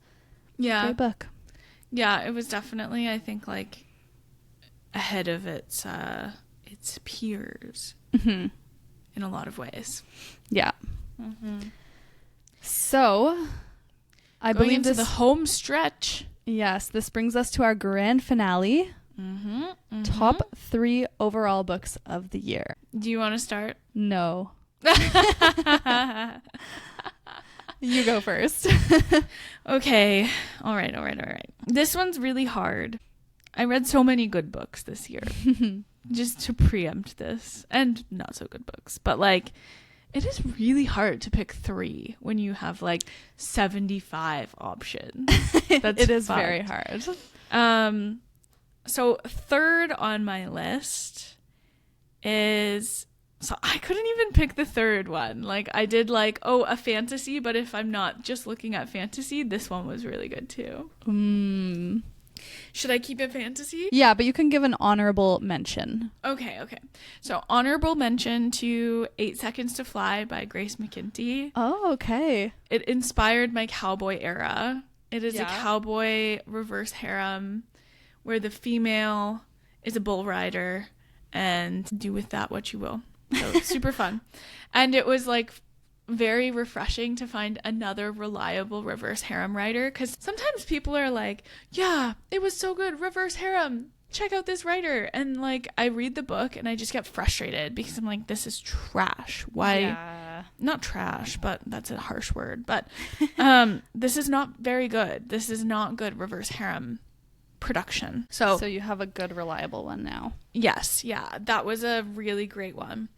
S1: Yeah.
S2: Great book.
S1: Yeah, it was definitely, I think, like, ahead of its peers in a lot of ways.
S2: Yeah. So, I
S1: Going
S2: believe
S1: into the home stretch.
S2: Yes, this brings us to our grand finale. Top 3 overall books of the year.
S1: Do you want to start?
S2: No. You go first.
S1: Okay. All right. This one's really hard. I read so many good books this year. Just to preempt this. And not so good books. But, like, it is really hard to pick 3 when you have, like, 75 options. That's
S2: it is
S1: fucked.
S2: very hard.
S1: So third on my list is... So I couldn't even pick the third one. Like, I did, like, a fantasy, but if I'm not just looking at fantasy, this one was really good too. Should I keep it fantasy?
S2: Yeah, but you can give an honorable mention.
S1: Okay. So honorable mention to 8 Seconds to Fly by Grace McKenty.
S2: Oh, okay.
S1: It inspired my cowboy era. It is a cowboy reverse harem where the female is a bull rider and do with that what you will. So super fun. And it was like very refreshing to find another reliable reverse harem writer, because sometimes people are like, yeah, it was so good, reverse harem, check out this writer, and like I read the book and I just get frustrated because I'm like, this is trash. Why? Not trash, but that's a harsh word, but this is not very good. This is not good reverse harem production. So
S2: you have a good reliable one now.
S1: Yes, yeah, that was a really great one.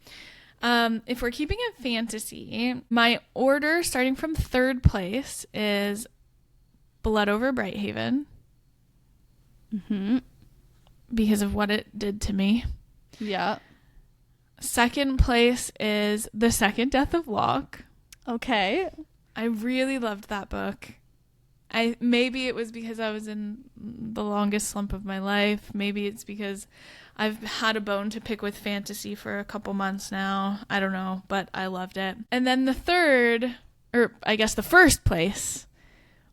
S1: If we're keeping it fantasy, my order starting from third place is Blood Over Brighthaven. Because of what it did to me.
S2: Yeah.
S1: Second place is The Second Death of Locke.
S2: Okay.
S1: I really loved that book. Maybe it was because I was in the longest slump of my life. Maybe it's because I've had a bone to pick with fantasy for a couple months now. I don't know, but I loved it. And then the third, or I guess the first place,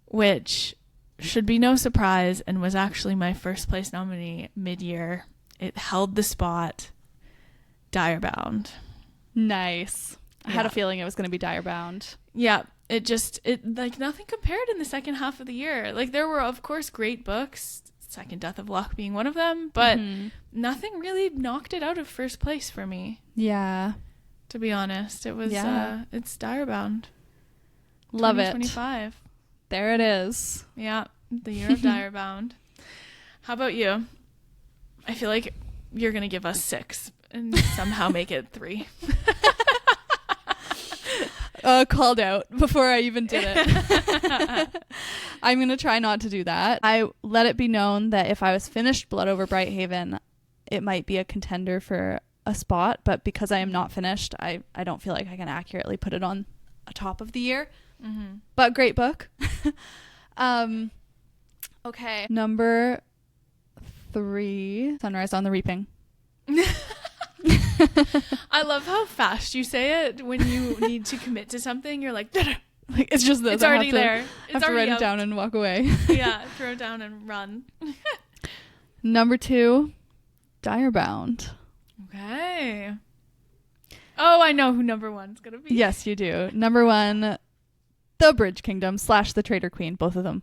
S1: which should be no surprise and was actually my first place nominee mid-year. It held the spot. Direbound.
S2: Nice. I had a feeling it was going to be Direbound.
S1: Yeah. It like nothing compared in the second half of the year. Like there were of course great books, Second Death of Locke being one of them, but nothing really knocked it out of first place for me.
S2: Yeah.
S1: To be honest, it was it's Direbound.
S2: Love it.
S1: 2025.
S2: There it is.
S1: Yeah, the year of Direbound. How about you? I feel like you're going to give us 6 and somehow make it 3.
S2: Called out before I even did it. I'm going to try not to do that. I let it be known that if I was finished Blood Over Brighthaven, it might be a contender for a spot, but because I am not finished, I don't feel like I can accurately put it on a top of the year. But great book. Okay. Number 3, Sunrise on the Reaping.
S1: I love how fast you say it when you need to commit to something. You're like
S2: it's just this.
S1: It's already there.
S2: I have to write it down and walk away.
S1: Yeah, throw it down and run.
S2: Number 2, Direbound.
S1: Okay. Oh, I know who number 1's gonna be.
S2: Yes, you do. Number 1, The Bridge Kingdom / The Traitor Queen, both of them.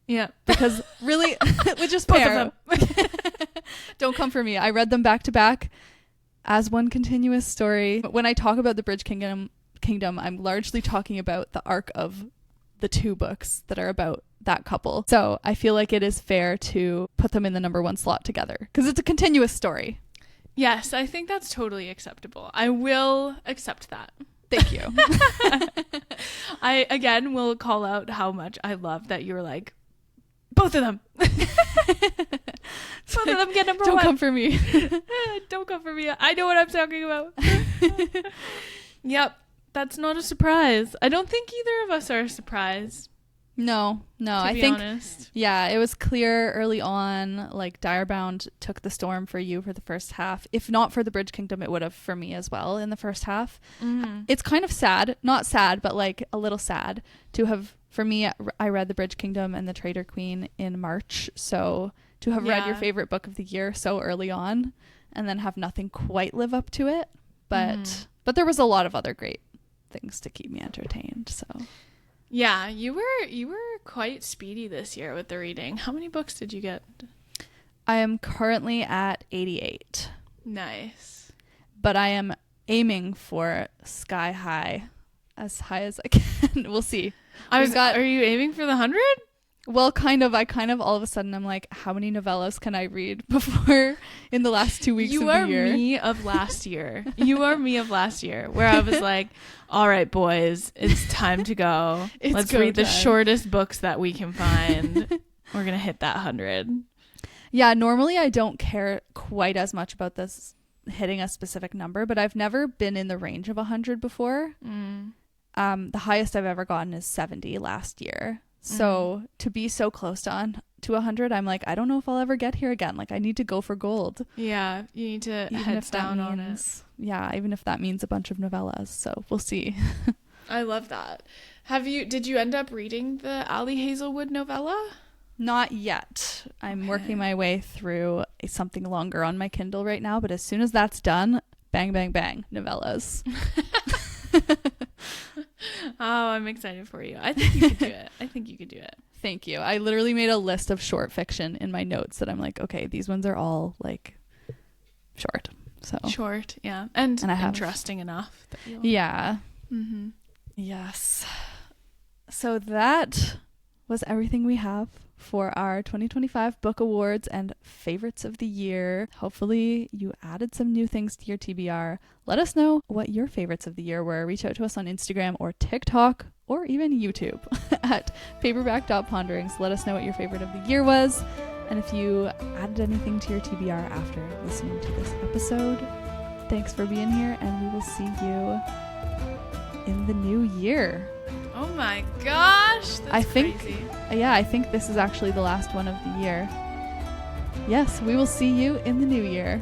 S1: Yeah.
S2: Because really, which is
S1: both
S2: fair.
S1: of them.
S2: Don't come for me. I read them back to back as one continuous story. When I talk about The Bridge Kingdom, I'm largely talking about the arc of the 2 books that are about that couple. So I feel like it is fair to put them in the number 1 slot together because it's a continuous story.
S1: Yes, I think that's totally acceptable. I will accept that.
S2: Thank you.
S1: I, again, will call out how much I love that you were like, both of them. Both of them get number 1.
S2: Don't come for me.
S1: Don't come for me. I know what I'm talking about. Yep. That's not a surprise. I don't think either of us are surprised.
S2: No, I
S1: be
S2: think
S1: honest.
S2: yeah, it was clear early on, like Direbound took the storm for you for the first half. If not for the Bridge Kingdom, it would have for me as well in the first half. It's kind of sad, not sad, but like a little sad to have, for me, I read the Bridge Kingdom and the Traitor Queen in March. So to have read your favorite book of the year so early on and then have nothing quite live up to it. But there was a lot of other great things to keep me entertained. So
S1: yeah, you were quite speedy this year with the reading. How many books did you get?
S2: I am currently at 88.
S1: Nice.
S2: But I am aiming for sky high, as high as I can. We'll see.
S1: Are you aiming for the 100?
S2: Well, kind of. I all of a sudden I'm like, how many novellas can I read before in the last 2 weeks of the year?
S1: You are me of last year. You are me of last year, where I was like, all right, boys, it's time to go. Let's read the shortest books that we can find. We're going to hit that 100.
S2: Yeah, normally I don't care quite as much about this hitting a specific number, but I've never been in the range of 100 before. The highest I've ever gotten is 70 last year. So to be so close to 100, I'm like, I don't know if I'll ever get here again. Like, I need to go for gold.
S1: Yeah, you need to head down on it.
S2: Yeah, even if that means a bunch of novellas. So we'll see.
S1: I love that. Did you end up reading the Ali Hazelwood novella?
S2: Not yet. I'm working my way through something longer on my Kindle right now. But as soon as that's done, bang, bang, bang, novellas.
S1: Oh, I'm excited for you. I think you could do it.
S2: Thank you. I literally made a list of short fiction in my notes that I'm like, okay, these ones are all like short. So
S1: short, yeah. And I have interesting enough.
S2: Yeah. Yes. So that was everything we have for our 2025 book awards and favorites of the year. Hopefully you added some new things to your TBR. Let us know what your favorites of the year were. Reach out to us on Instagram or TikTok or even YouTube at paperback.ponderings. Let us know what your favorite of the year was. And if you added anything to your TBR after listening to this episode, thanks for being here, and we will see you in the new year.
S1: Oh my gosh, that's crazy.
S2: I think this is actually the last one of the year. Yes, we will see you in the new year.